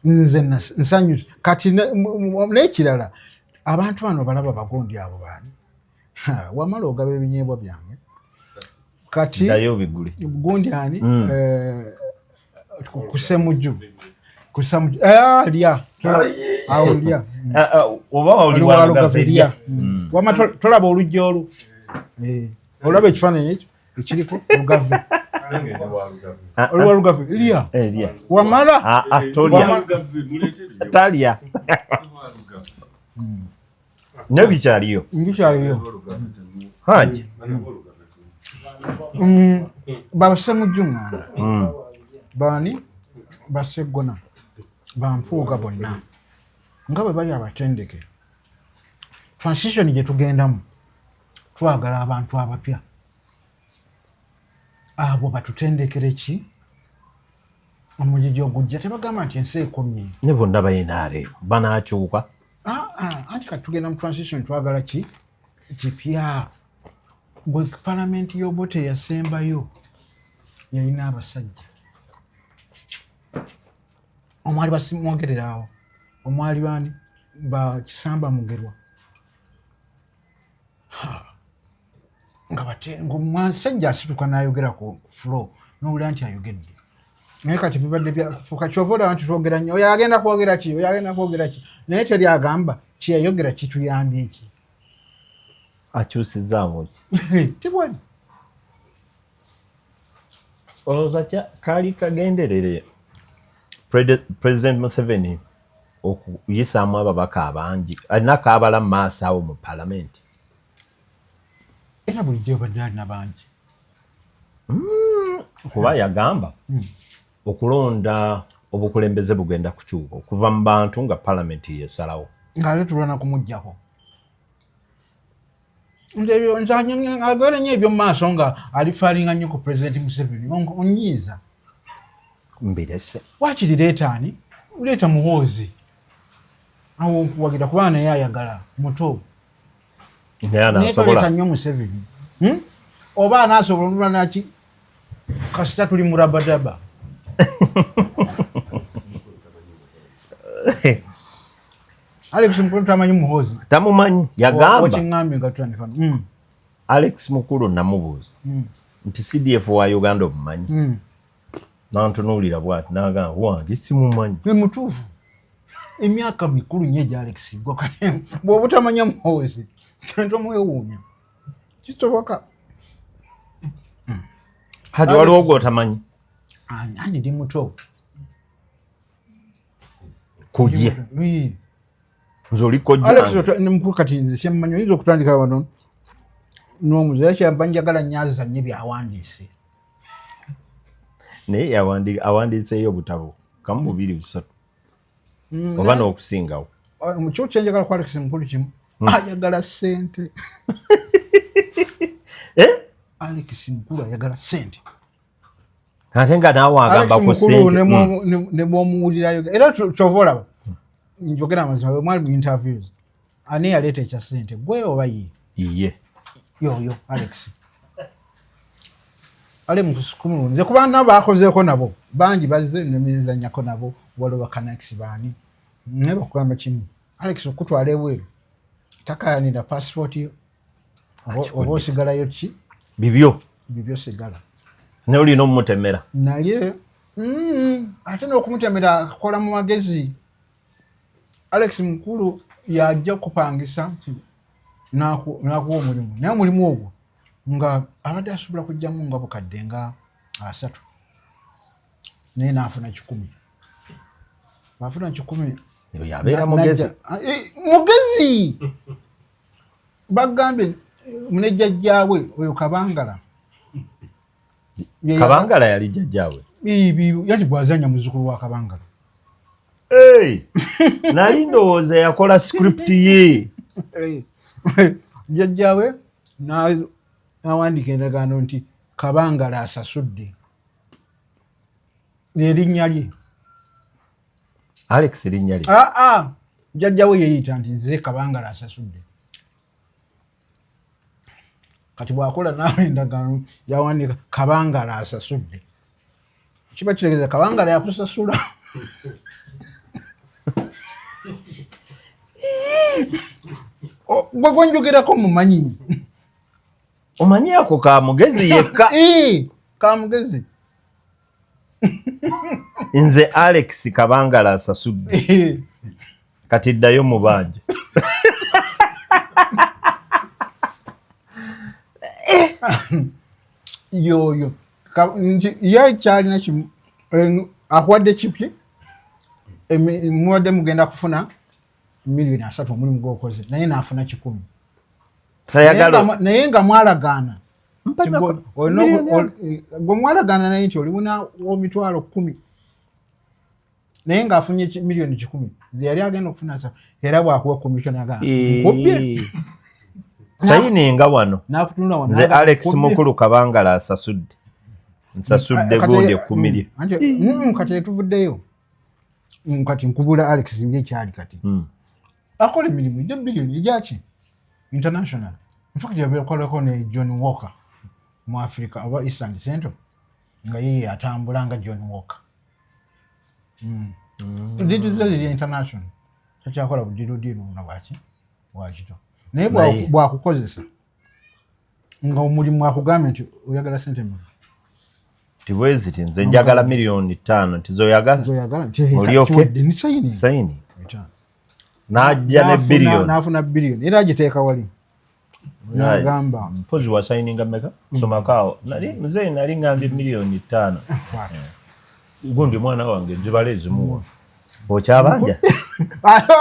nze nsanyuse kati n'ekirala abantu bano balaba bagondi abo baani wamala ogaba ebinyeebwa byange kati gundi ani kusemujju lya awo lya oba oli walugaveria wama tolaba olujja olu olaba ekifaananyi ekyo ekiriko olugave olugave lya wamala talya nebikyaliyo Haji basemujju mwana baani baseggona bampuuga bonna nga bwe bali abatendeke transition gye tugendamu twagala abantu abapya abo batutendekere ki omugigi ogujja tebagamba nti ensi ekomye ne bonna bayinaale banaakyuka anti kati tugenda mu transition twagala ki kipya bwe palamenti y'obote yasembayo yalina abasajja omwali basimwogererawo omwali baani bakisamba mugerwa nga omusajja asituka n'ayogera ku flow n'owulira nti ayogedde naye kati bibadde byakyova abantu twogera nnyo oyo agenda kwogera ki oyo agenda kwogera ki naye teri agamba kyeyayogera kituyambye eki akyusizaamu ki tibwali olowooza kaali kagenderere President Museveni okuyisaamu ababaka abangi alina kaabala mu maaso awo mu palamenti era bulijjo badde alina bangi kuba yagamba okulonda obukulembeze bugenda kukyuka okuva mu bantu nga palamenti yesalawo ng'ate tulwana kumuggyako agere nnyo ebyo mu maaso nga alifaalinga nnyo ku President Museveni onyiiza mbirese wakiri leetaani leeta muhoozi awo nkuwagira kubanga naye ayagala muto naye toleeta nnyo Museveni oba anaasobola nula naki kasita tuli murabadaba Alex Mukulu tamanyi muhoozi tamumanyi yagamba wakiŋŋambye nga tutandikano Alex Mukulu namubuuza nti CDF wa Uganda omumanyi nantunuulira bwati nagamba wange simumanyi mutuufu emyaka mikulu nnyo egya Alex bw'oba otamanya muhoozi tomwewuunya kisoboka Haji waliwo gw'otamanyi ani ndi muto kuye nze oli kojjange kati nze kyemmanyi oyinza okutandika wano n'omuze kyamba njagala nnyaza nnyo byawandiise naye awandiiseeyo obutabo kamu 2-3 oba n'okusingawo kyo kyenjagala ku Alex Mukulu kimu ayagala ssente Alex Mukulu ayagala ssente ate nga naawe agamba ku ssente ne bw'omuwulirayo era kyova olaba njogera amazima bwe mwali mu interviews ani yaleeta ekya ssente gwe oba ye yoyo Alex ale mukusikumulo nze kuba nabo bakozeeko nabo bangi bazze nemizanyako nabo waliwo Kanax baani naye bakugamba kimu Alex okutwala ebweru takayanira passport yo oba osigalayo ki bibyo sigala naye olina omumutemera naye ate n'okumutemera akola mu magezi Alex Mukulu yajja kupangisa nti nakuwa omulimu naye omulimu ogwo nga abadde asobola kujjamu nga bukadde nga 3 naye naafuna 10 afuna 10 yabeera mugezi bagambye mune jjajjaawe oyo Kabangala yali jjajjaawe yati bwazanya muzzukulu wa Kabangala nali ndowooza yakola script ye jjajjawe n'awandiika endagaano nti Kabangala asasudde erinnya lye. Alex linnya lye. Jjajjawe yeeyita nti nze Kabangala asasudde. Kati bw'akola naawe endagaano yawandiika Kabangala asasudde. Kiba kitegeeza Kabangala yakusasula. Gwe gwenjogerako mumanyi. Omanyi ako Kamugezi yekka. Kamugezi. Nze Alex Kabangala asasudde. Kati ddayo mu banja. Yoyo. Ye kyalina kimu akuwadde kipye muwadde mugenda kufuna milioni 3 omulimu gw'okoze naye naafuna 10. Naye nga mwalagaana gwe mwalagaana naye nti olibuna omitwalo 10 naye ng'afunye milioni 10 ze yali agenda okufuna era bw'akuwa komishoni agamba sayininga wano nze Alex Mukulu Kabangala asasudde. Nsasudde gundi 10. Kati etuvuddeyo kati nkubula Alex ng'ekyali kati akola emirimu egya bilioni egyaki international nfaka gyabekolako ne John Walker mu Africa oba Eastern Central nga yeye atambula nga John Walker didizo ziri international takyakola budirudiru na bwaki wakito naye bwakukozesa nga omulimu akugambye nti oyagala sente mu tibweziti nze njagala milioni 5 tizoyagala olyoke sayini najja ne bilioni nafuna bilioni era agiteeka wali nagamba mpozi wa sayininga meka somakao nali ngambye milioni 5 gundi mwana wange njibala ezimuwa okyabanja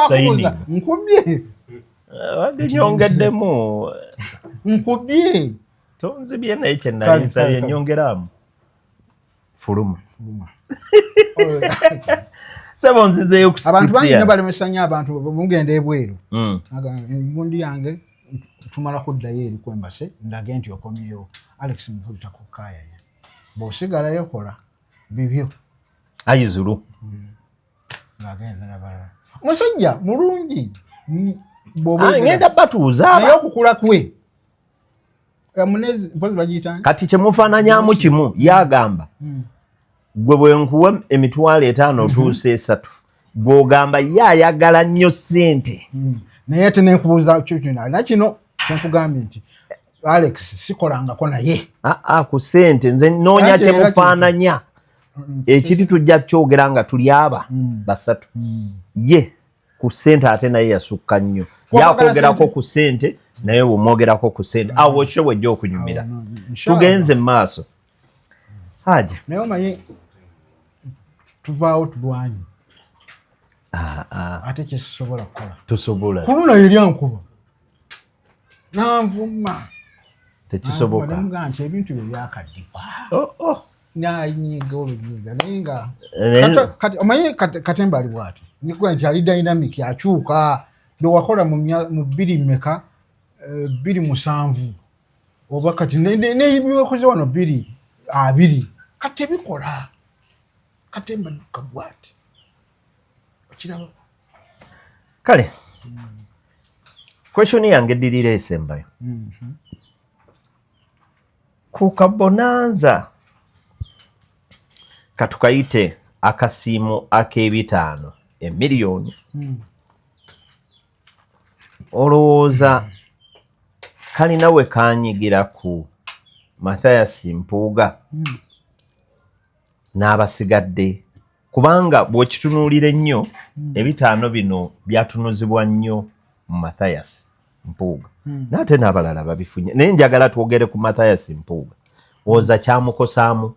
sayininga nkubye nyongeddemu nkubye tonzibye naye kyenali nsabye nyongeramu fuluma sebo nzizeyo ku abantu bangi nyo balemesanya abantu mugenda ebweru gundi yange tumala kuddayo eri kwembase ndage nti okomyewo Alex Mukulu takukaya ye bw'osigalayo kola bibyo ayizulu ngagenda nabalala musajja mulungi ngenda batuuza naye okukula kwe Munezi mpozi bagiyita kati kyemufaananyamu kimu yagamba gwe bwe nkuwa emitwalo 5 otuuse 3 gw'ogamba ye ayagala nnyo ssente naye ate nenkubuuza nakino kyenkugambye nti Alex sikolangako naye ku ssente nze noonya temufaananya ekiri tujja kyogera nga tuli aba basatu ye ku ssente ate naye yasukka nnyo yakwogerako ku ssente naye womwogerako ku ssente awo osho wejja okunyumira tugenze mu maaso haja naye omanyi tuvaawo tulwanyi ate kyekisobola kukola tusobola kuluna yeryankuba nanvuma tekisoboka nga nti ebintu bye byakaddiwa nanyiga olunyiga naye nga omanyi Katemba ali bwati nikuwa nti ali dynamic akyuka byewakola mu 2007 oba kati nebyekoze wano 2020 kati tebikola Katemba kabwati okiraba kale question yange eddirira esembayo ku kabonanza katukayite akasiimu ak'ebitaano emiliyoni olowooza kalina we kanyigira ku Mathias Mpuuga n'abasigadde kubanga bw'okitunuulira ennyo ebitaano bino byatunuzibwa nnyo mu Mathias Mpuuga n'ate n'abalala babifunye naye njagala twogere ku Mathias Mpuuga oza kyamukosaamu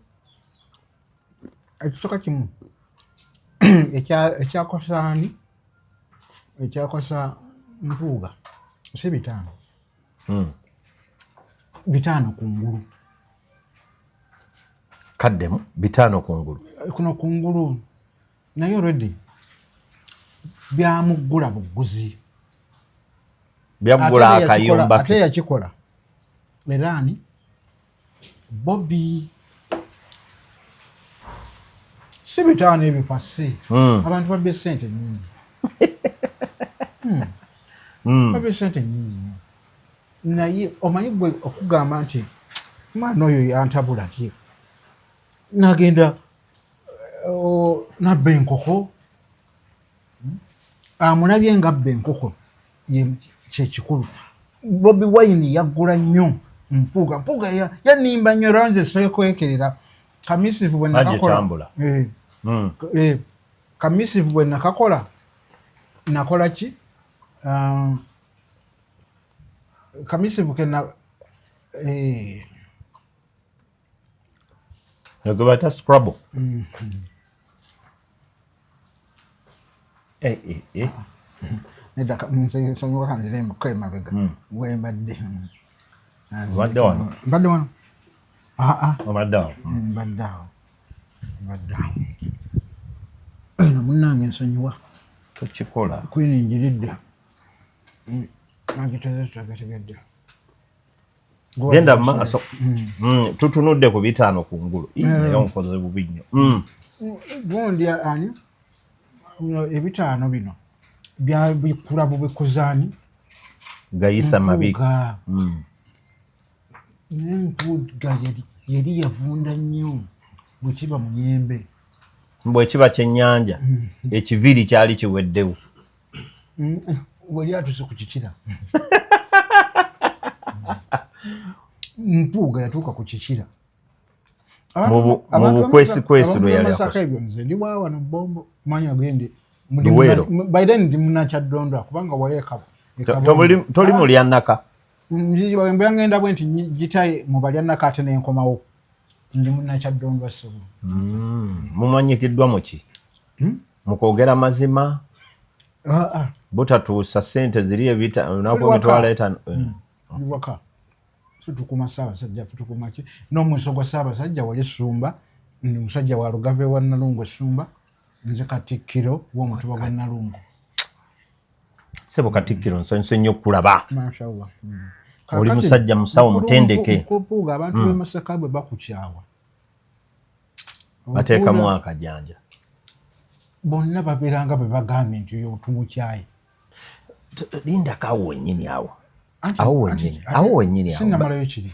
ekisooka kimu ekyakosaani ekyakosa Mpuuga si 5 5 kungulu kaddemu 5 kungulu kuno kungulu naye already byamuggula buguzi byagula akayumba ate yakikola Merani Bobby sibitaano ebipase abantu babye sente nyingi babye sente nyingi naye omanyi gwe okugamba nti mwana oyo yantabula ki nagenda nabba enkoko amulabye nga abba enkoko kyekikulu. Bobi Wine yaggula nnyo mpuuga yanimba nnyo era nze seekwekerera kamisifu bwe nakakola kamisifu bwe nakakola nakola ki kamisifu kena yagobata scrabble nedda nsonyiwa kanzire emabega wembadde mbadde wano mbadde awo eno munnange nsonyiwa tukikola kwiningiridde agitegetegedde genda maaso tutunudde ku bitaano ku ngulu naye onkoze bubi nnyo gundi ani ebitaano bino byabikula bubikuzaani gayisa mabi n'empuuga yali yavunda nnyo bwe kiba muyembe bwe kiba kyennyanja ekiviri kyali kiweddewo wali atuse ku kikira mpuuga yatuuka ku kikira mu bukwesikwesi lwe yali ebyo nze ndi wano bombo manya agende by then ndi munakyaddondo kubanga wali toli mulyannaka mbangenda bwe nti gitaye mu balyannaka ate nenkomawo ndi munakyaddondo ssebo mumanyikiddwa muki mukwogera mazima butatuusa sente ziri ebitaanaku emitwalo etaano waka situkuma Ssaabasajja tutukuma ki n'omweso gwa Ssaabasajja wali Ssumba ndi musajja wa Lugave wa Nalungu Essumba nze Katikkiro w'omutuba gwa Nalungu sebo Katikkiro nsanyuse nnyo okulaba mashallah oli musajja musawo mutendeke kupuuga abantu b'e Masaka bwe bakukyawa bateekamu akajanja bonna babeeranga bwe bagambye nti oyo tumukyaye lindako awo wennyini awo wennyini sinnamalayo kiri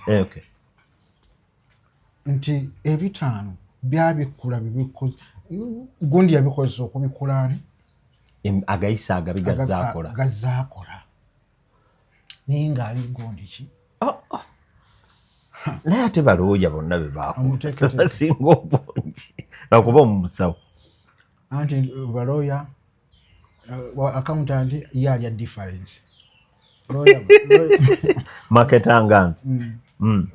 nti ebitaano byabikula bibikoze gundi yabikozesa okubikula ani agayisa agabi gazaakola naye ng'ali gundi ki naye ate balooya bonna be basinga obungi nakuba omusawo anti balooya accountant ye alya difference maketanganzi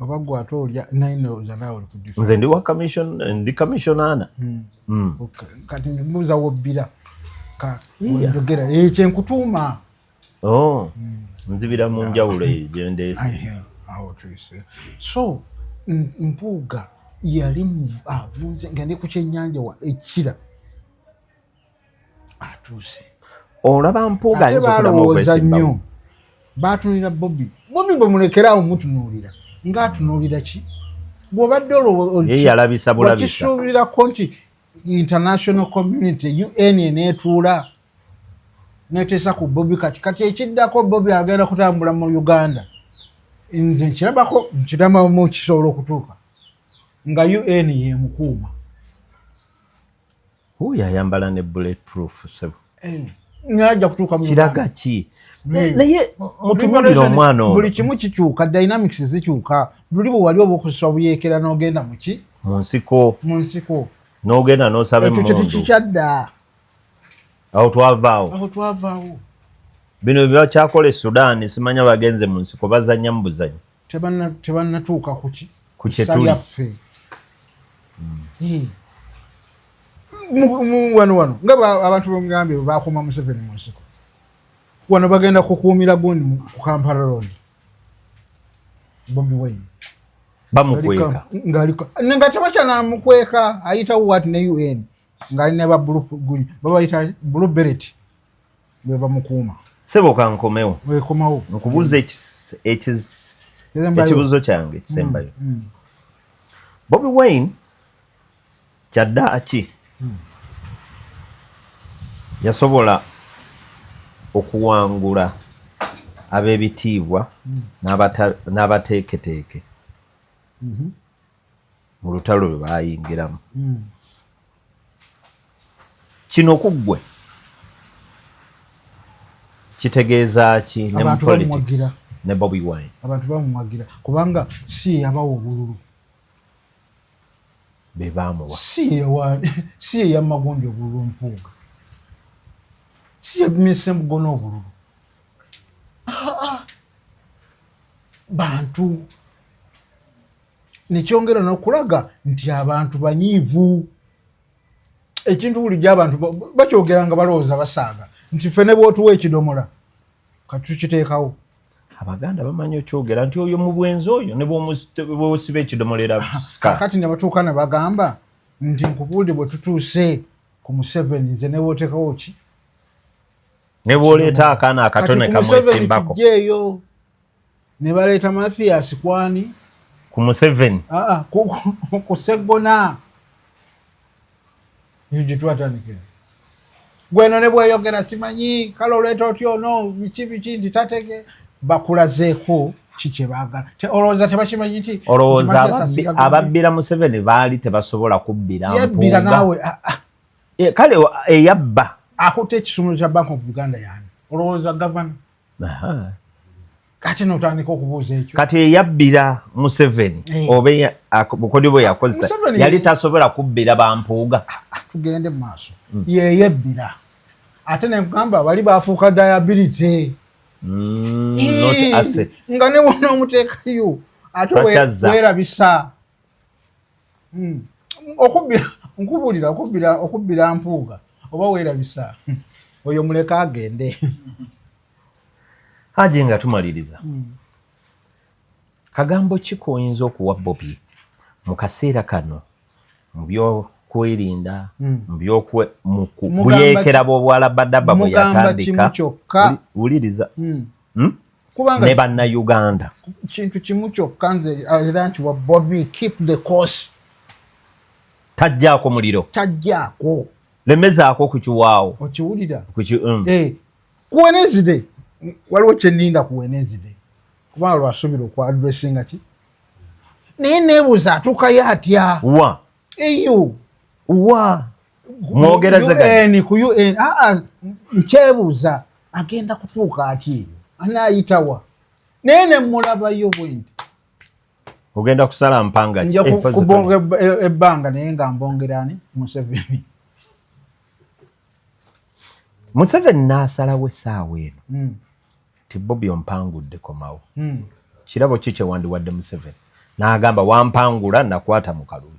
oba gwe ate olya nainoza nawe oli ku difference nze ndi commissionaana kati mbuuza wobbira njogera kyenkutuuma nzibira mu njawulo gyendeese awo tuyise so mpuuga yali avunze nga ndi ku kyennyanja ekira atuuse olaba mpuuga balowooza nnyo batunulira Bobby bwe mulekerawo mutunuulira ng'atunuulira ki bw'obadde yalabisa bulabisa wakisuubirako nti international community UN eneetuula neteesa ku Bobby kati ekiddako Bobby agenda kutambula mu Uganda nze nkirabako nkiramamu kisobola okutuuka nga UN yemukuuma huyo ayambala ne bulletproof sebo ng'ajja kutuuka mu kiraga ki naye mutunuulira omwana ono buli kimu kikyuka dynamics zikyuka luli bwe wali oba okusosa buyeekera n'ogenda muki mu nsiko n'ogenda n'osaba emmundu ekyo tekikyadda aho twavaawo bino byakyakola e Sudan simanya bagenze mu nsiko bazannya mu buzanyi tebannatuuka ku kyetuli wano nga abantu bamugambye bakuuma Museveni mu nsiko wano bagenda kukuumira gundi ku Kampala Road Bobby Wine bamukweka nga tebakyanaamukweka ayitawo wati ne UN ng'ali ne babayita blue beret bwe bamukuuma Sebo kankomewo. Wekomawo. Nkubuze ekibuzo kyange kisembayo. Bobby Wine kyaddaaki yasobola okuwangula ab'ebitiibwa n'abateeketeeke mu lutalo lwe baayingiramu. Kino kuggwe kitegeeza ki ne mu politics ne Bobby Wine? Abantu bamumwagira kubanga si yabawo obululu. Bebamuwa. Si yamagondi obululu mpuuga. Si yamise mugono obululu. Bantu nekyongera n'okulaga nti abantu banyiivu. Ekintu buli gy'abantu bakyogera nga balowooza basaaga nti ffe ne bw'otuwa ekidomola katukiteekawo. Abaganda bamanyi okyogera nti oyo mu bwenzi oyo ne bw'osiba ekidomolera kakati ne batuuka ne bagamba nti nkubuulire bwe tutuuse ku Museveni nze ne bw'oteekawo ki ne bw'oleeta akaana akatone kamwesimbako kijjeeyo ne baleeta Mathias kwani ku Museveni ku Sseggona gitwatandikira gweno ne bweyogera simanyi kale oleeta otyo ono biki nti tatege bakulazeeko kikye baagala olowooza tebakimanyi nti olowooza ababbira Museveni baali tebasobola kubbira yebbira naawe kale eyabba akutte ekisumuluzo kya Bank of Uganda yani olowooza gavana kati notandika okubuuza ekyo kati eyabbira Museveni oba bukodyo bwe yakozesa yali tasobola kubbira bampuuga. Tugende mu maaso yeyebbira ate nekugamba bali baafuuka diability nga ne wona omuteekayo ate weerabisa okubbira mpuuga oba weerabisa oyo muleka agende. Haji nga tumaliriza kagambo ki koyinza okuwa Bobby mu kaseera kano mu byokwerinda mu buyeekera bw'obwalabadaba bwe yatandika wuliriza ne bannayuganda kintu kimu kyokka nze era nti wa Bobby keep the course. Tajjaako muliro tajjaako lemezaako ku kiwaawo okiwulira ku Wednesday waliwo kyenninda ku Wednesday kubanga lwasubira okwadressinga ki naye neebuuza atuukayo atya eyo mwogerazaganya ku UN nkyebuuza agenda kutuuka atya eyo anaayitawa naye nemulabayo bwenti ogenda kusala mpanga nja kubonga ebbanga naye nga mbongerani Museveni n'asalawo essaawa eno ti Bobby ompangudde komawo kirabo ki kyewandiwadde Museveni n'agamba wampangula nakwata mu kalulu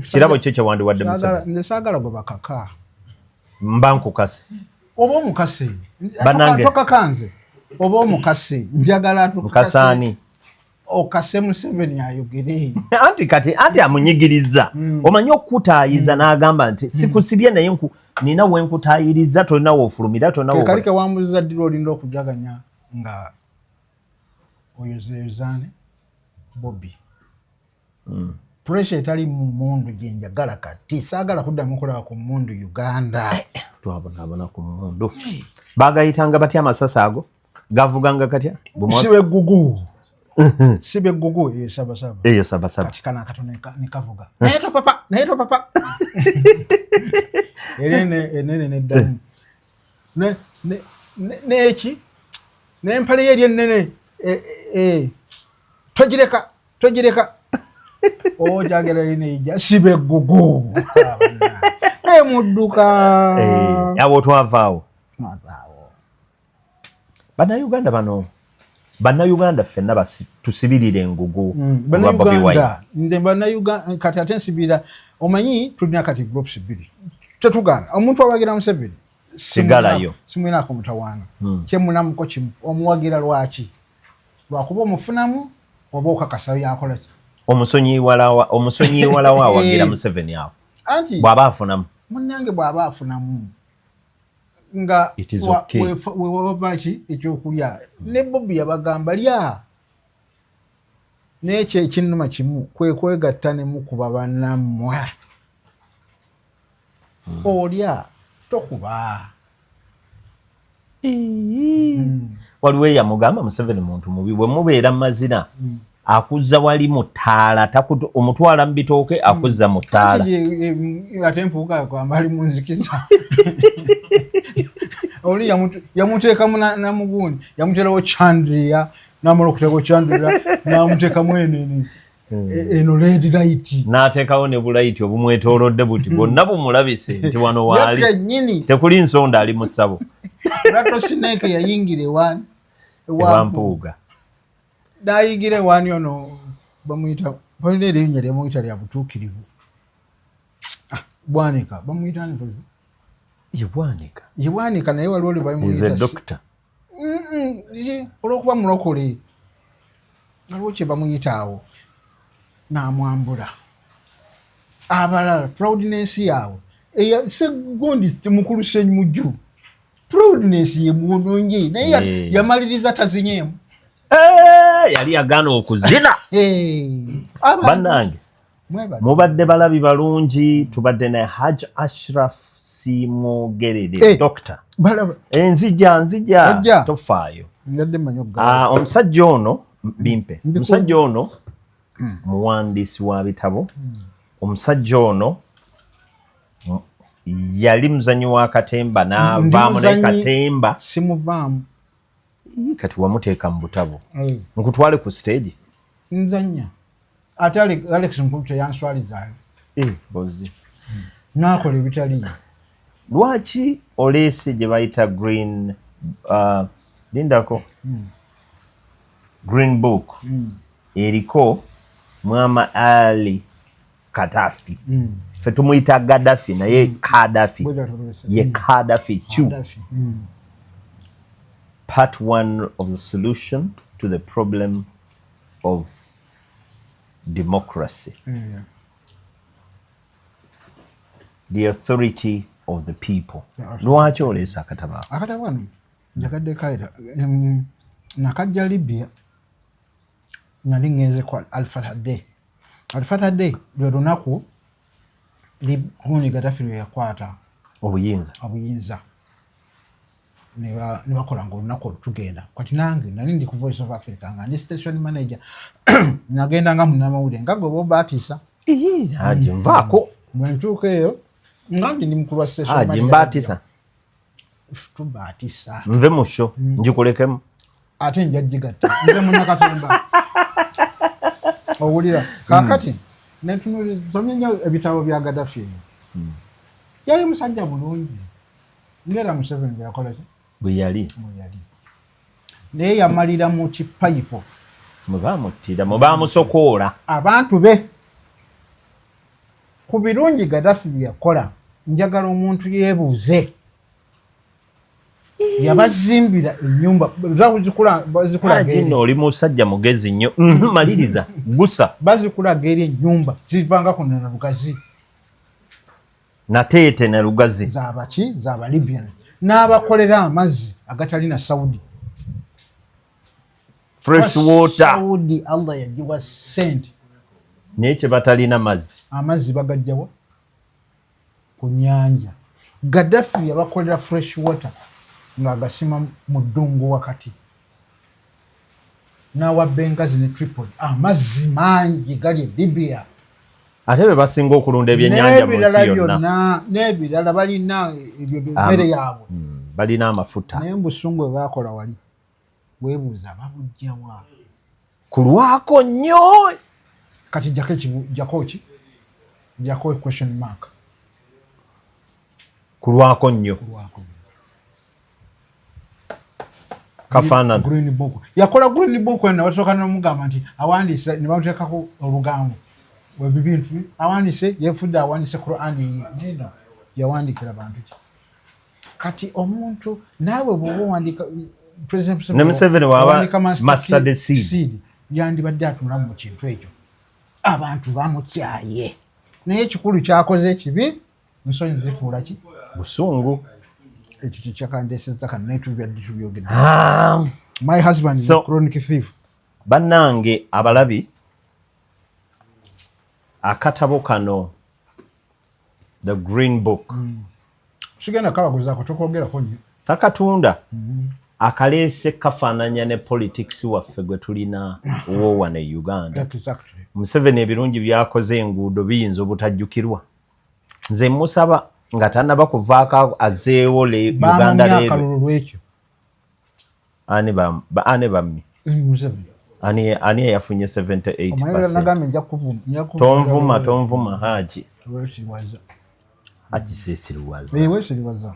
kirabo ki kyewandiwadde Museveni nze saagala gwe bakaka mba nkukase oba omukase tokakanze oba omukase njagala mukasaani okase Museveni ayogere anti amunyigiriza omanyi okutaayiza n'agamba nti sikusibye naye nina wenkutaayiriza tolina woofulumira kalike wambuliza ddira olinda okujaganya nga oyozeyozaane Bobby pressure etali mu mundu gyenjagala kati saagala kuddamu kulaba ku mundu Uganda twabonabona ku mundu bagayitanga batya amasasi ago gavuganga katya sibe gugu eyo sabasaba kati kana akatono nekavuga nayeto papa enene neddamu neki nempale yeri enene togireka jagera lineija sibe gugu nemudduka awo twavaawo bannayuganda ffenna tusibirire engugu lwa Bobby Wine nze bannayuganda kati ate nsibirira omanyi tulina kati groups bbiri tetugana omuntu awagira Museveni sigalayo simwinaako mutawaana kyemunamuko kimu omuwagira lwaki lwakuba omufunamu oba okakasa yakola omusonyiwala wa awagira Museveni awo anti bw'aba afunamu munnange bw'aba afunamu nga it is okay. webaki ekyokulya ne Bobi yabagamba lya n'ekyo ekinnuma kimu kwe kwegatta ne mukuba bannammwe olya tokuba waliwo eyamugamba Museveni muntu mubi bwe mubeera mu mazina akuzza wali mu ttaala omutwala mu bitooke akuzza mu ttaala ate empuuga kwamba ali mu nzikiza oli yamuteekamu namugundi yamuteerawo chandria namala okuteekako chandria namuteekamu enini eno red light n'ateekawo ne bulayiti obumwetoolodde buti bwonna bumulabise nti wano waali yakanyini tekuli nsonda ali mu ssabo rattlesnake yayingira ewampuuga dayingira ewani ono bamuyita balina erinnya lyamuyita lya butuukirivu Bwanika bamuyita ntozi Bwanika naye waliwo lwe bamuyita olwokuba mulokole waliwo kye bamuyitaawo n'amwambula abalala proudness yaabwe segundi mukulu Ssenyumujju proudness ye mwononye naye yamaliriza tazinyeemu yali yagaana okuzina bannange mubadde balabi balungi tubadde ne Haj Ashraf Simwogerere Doctor nzija tofaayo omusajja ono bimpe omusajja ono muwandiisi wa bitabo omusajja ono yali muzanyi wa katemba n'avaamu naye katemba simuvaamu kati wamuteeka mu butabo nkutwale ku stage nzanya ate Alex Mpuuta yanswalizaayo bozi n'akola ebitaliyo lwaki oleese gye bayita green lindako green book eriko Muammar Ali Gaddafi fe tumuyita Gaddafi naye Gaddafi ye Gaddafi part 1 of the solution to the problem of democracy. The authority of the people. Lwaki oleesa akatabo akatabo njagadde kaira nakajja Libya nali ngenze kwa Al-Fatah Day lwe lunaku Gundi Gaddafi lwe yakwata obuyinza ne bakola nga olunaku olutugenda kati nange nali ndi ku Voice of Africa nga ndi station manager nagenda nga munnamawulire nga gwe bobaatiisa haji nvaako bwe ntuuka eyo nga ndi mukulu wa station manager mbaatiisa tubaatiisa nve mu show ngikulekemu ate njajjigatta nve munnakatemba owulira kaakati netunulisomye nnyo ebitabo bya Gaddafi eyo yali musajja bulungi ngera Museveni bwe yakola ki bwe yali naye yamalira mu kipayipo mwe baamuttira mwe baamusokoola abantu be ku birungi Gaddafi bye yakola njagala omuntu yeebuuze yabazimbira ennyumba bazikulaga oli musajja mugezi nnyo maliriza gusa bazikulaga eri ennyumba zivanga ku na lugazi nateete na lugazi zabaki zaba Libyan n'abakolera amazzi agatali na Saudi fresh water Saudi Allah yajiwa sente naye kye batalina amazzi bagajjawa ku nnyanja Gaddafi yabakolera fresh water ng'agasima mu ddungu wakati n'awa Benghazi ne Tripoli amazzi mangi gali Libya ate be basinga okulunda ebyennyanja mu nsi yonna n'ebirala balina ebyo mmere yaabwe balina amafuta naye mbusungu bwe baakola wali weebuuza babujjawa ku lwako nnyo kati jako question mark ku lwako nnyo kafaanana green book yakola green book na watoka n'omugamba nti awandiise ne bamuteekako olugambo webibintu awandiise yefudde awandiise Qur'ani nino yawandikira bantu ki kati omuntu naawe bw'oba wandika president ne Museveni waba master the seed yandibadde atunula mu kintu ekyo abantu bamukyaye naye ekikulu kyakoze ekibi nsonyi zifuula ki busungu ekyo kyekyakandeseza kano naye tubyadde tubyogedde. My husband is a chronic thief. Bannange abalabi akatabo kano The Green Book sigenda kabaguzaako tokogerako nnyo takatunda akaleese kafaananya ne politics waffe gwe tulina wowa ne Uganda. Museveni ebirungi byakoze enguudo biyinza obutajjukirwa. Nze musaba nga tannaba kuvaako azeewo le Uganda leero. Ani bammi ani yafunye 78%. Tonvuma Haji. Haji Sesiriwaza.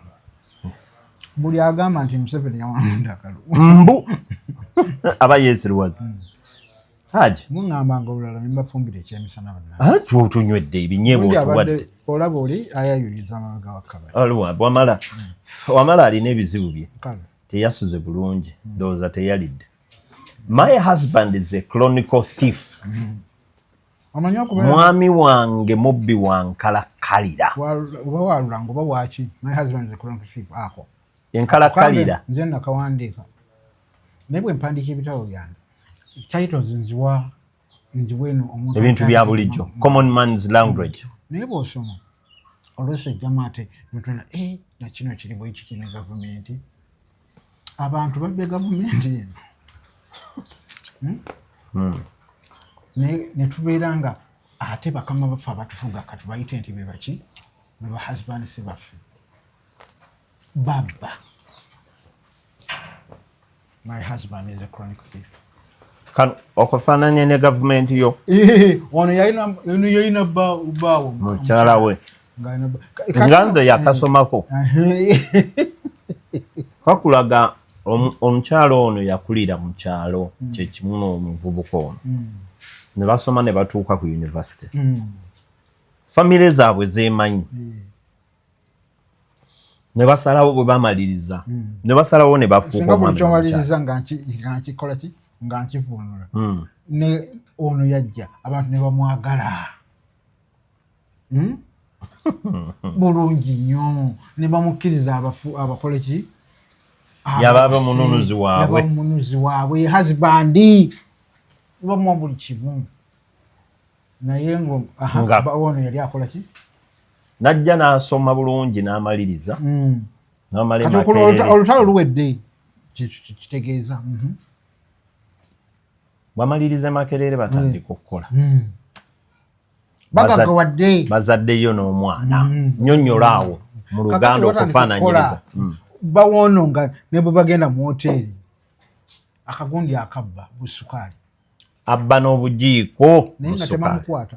Buli agamba nti Museveni yawanda akalu. Mbu aba yesiriwaza. Haji. Mungambanga olulala nimbafumbira ekyemisana bannange. Haji otunywedde ebinyeebwa otuwadde. Olaba oli ayayuliza amabega wakabali. Olwa wamala alina ebizibu bye. Teyasuze bulungi. Ndowooza teyalidde. My husband is a chronicle thief. Mwami wange mubbi wankalakalira. Oba walulango oba waki. My husband is a chronicle thief. Ako. Enkalakalira. Nze nakawandiika. Naye bwe mpandiika ebitabo byange. Titles nziwa omuntu. Ebintu bya bulijjo. Common man's language. Naye bw'osoma oluusi ejjamu ate notona na kino kiri bwe kiti ne gavumenti. Abantu babbe gavumenti eno. Ne tubeera nga ate bakama baffe abatufuga katubayite nti be baki be ba husband si baffe babba. My husband is a chronic thief. Kan okufaananya ne gavumenti yo. Ono yalina baawo mukyala we nga nze yakasomako kakulaga omukyalo ono yakulira mu kyalo kyekimu n'omuvubuka ono ne basoma ne batuuka ku university. Famire zaabwe zeemanyi ne basalawo bwe bamaliriza ne basalawo ne bafuuka omwami nga nkikola ki nga nkivuunula ne ono yajja abantu ne bamwagala bulungi nnyo ne bamukkiriza abakola ki yaba omununuzi waabwe husbandi bamuwa buli kimu naye ono yali akola ki najja n'asoma bulungi n'amaliriza olutalo luwedde kitegeeza bwamaliriza Makerere batandika okukola bagagawadde bazaddeyo n'omwana nnyonnyola awo mu Luganda okufaananyiriza bawono nga ne bwe bagenda mu hoteri akagundi akabba busukaali abba n'obujiiko naye nga temamukwata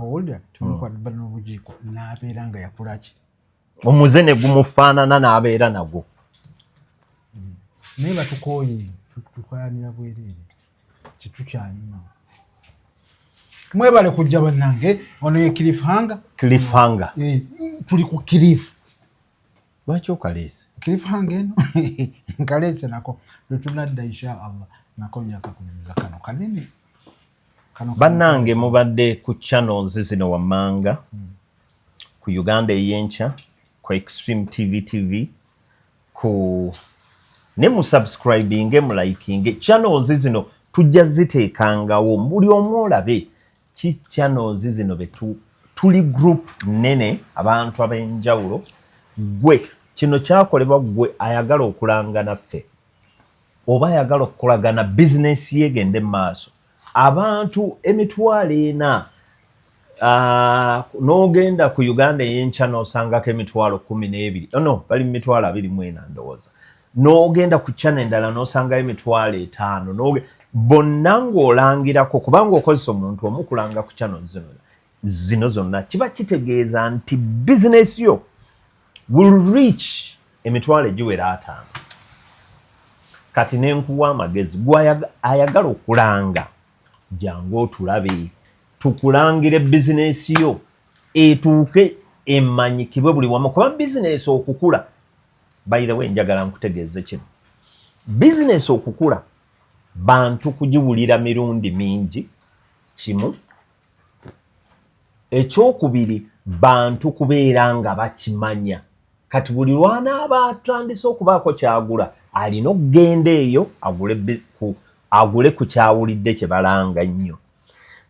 owulira temukwata abba n'obujiiko n'abeera nga yakulaki omuze ne gumufaanana n'abeera nagwo naye batukooye tukayanira bwereere kitukyalima mwebale kujja bannange ono ye Cliffhanger tuli ku kirifu lwaki okaleese Cliffhanger eno nkaleese nako tetunadda insha Allah nako nyakakunyumiza kano kanene bannange mubadde ku channels zino wammanga ku Uganda ey'enkya ku Extreme TV ku ne mu subscribing mu liking channels zino tujja ziteekangawo buli omu olabe ki channels zino tuli group nene abantu ab'enjawulo gwe kino kyakolebwa gwe ayagala okulanga naffe oba ayagala okukolagana bizinesi yegende maaso abantu emitwalo 4 n'ogenda ku Uganda ey'enkya n'osangako emitwalo 12 no bali mu mitwalo 24 ndowooza n'ogenda ku channel endala n'osangayo emitwalo 5 bonna ng'olangirako kubanga okozesa omuntu omukulanga ku channel zino zonna kiba kitegeeza nti bizinesi yo will reach emitwalo egiwera 5 kati nenkuwa amagezi ayagala okulanga jangu otulabe tukulangire bizinesi yo etuuke emanyikibwe buli wamu kuba bizinesi okukula by the way njagala nkutegeeze kino bizinesi okukula bantu kugiwulira mirundi mingi kimu ekyokubiri bantu kubeera nga bakimanya kati buli lwana abatandise okubaako kyagula alina okugenda eyo agule ku kyawulidde kye balanga nnyo.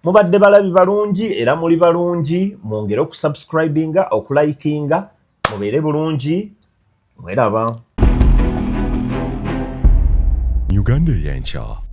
Mubadde balabi balungi era muli balungi, mwongere okusubscribinga, okulikinga, mubeere bulungi, mweraba. Uganda eyenkya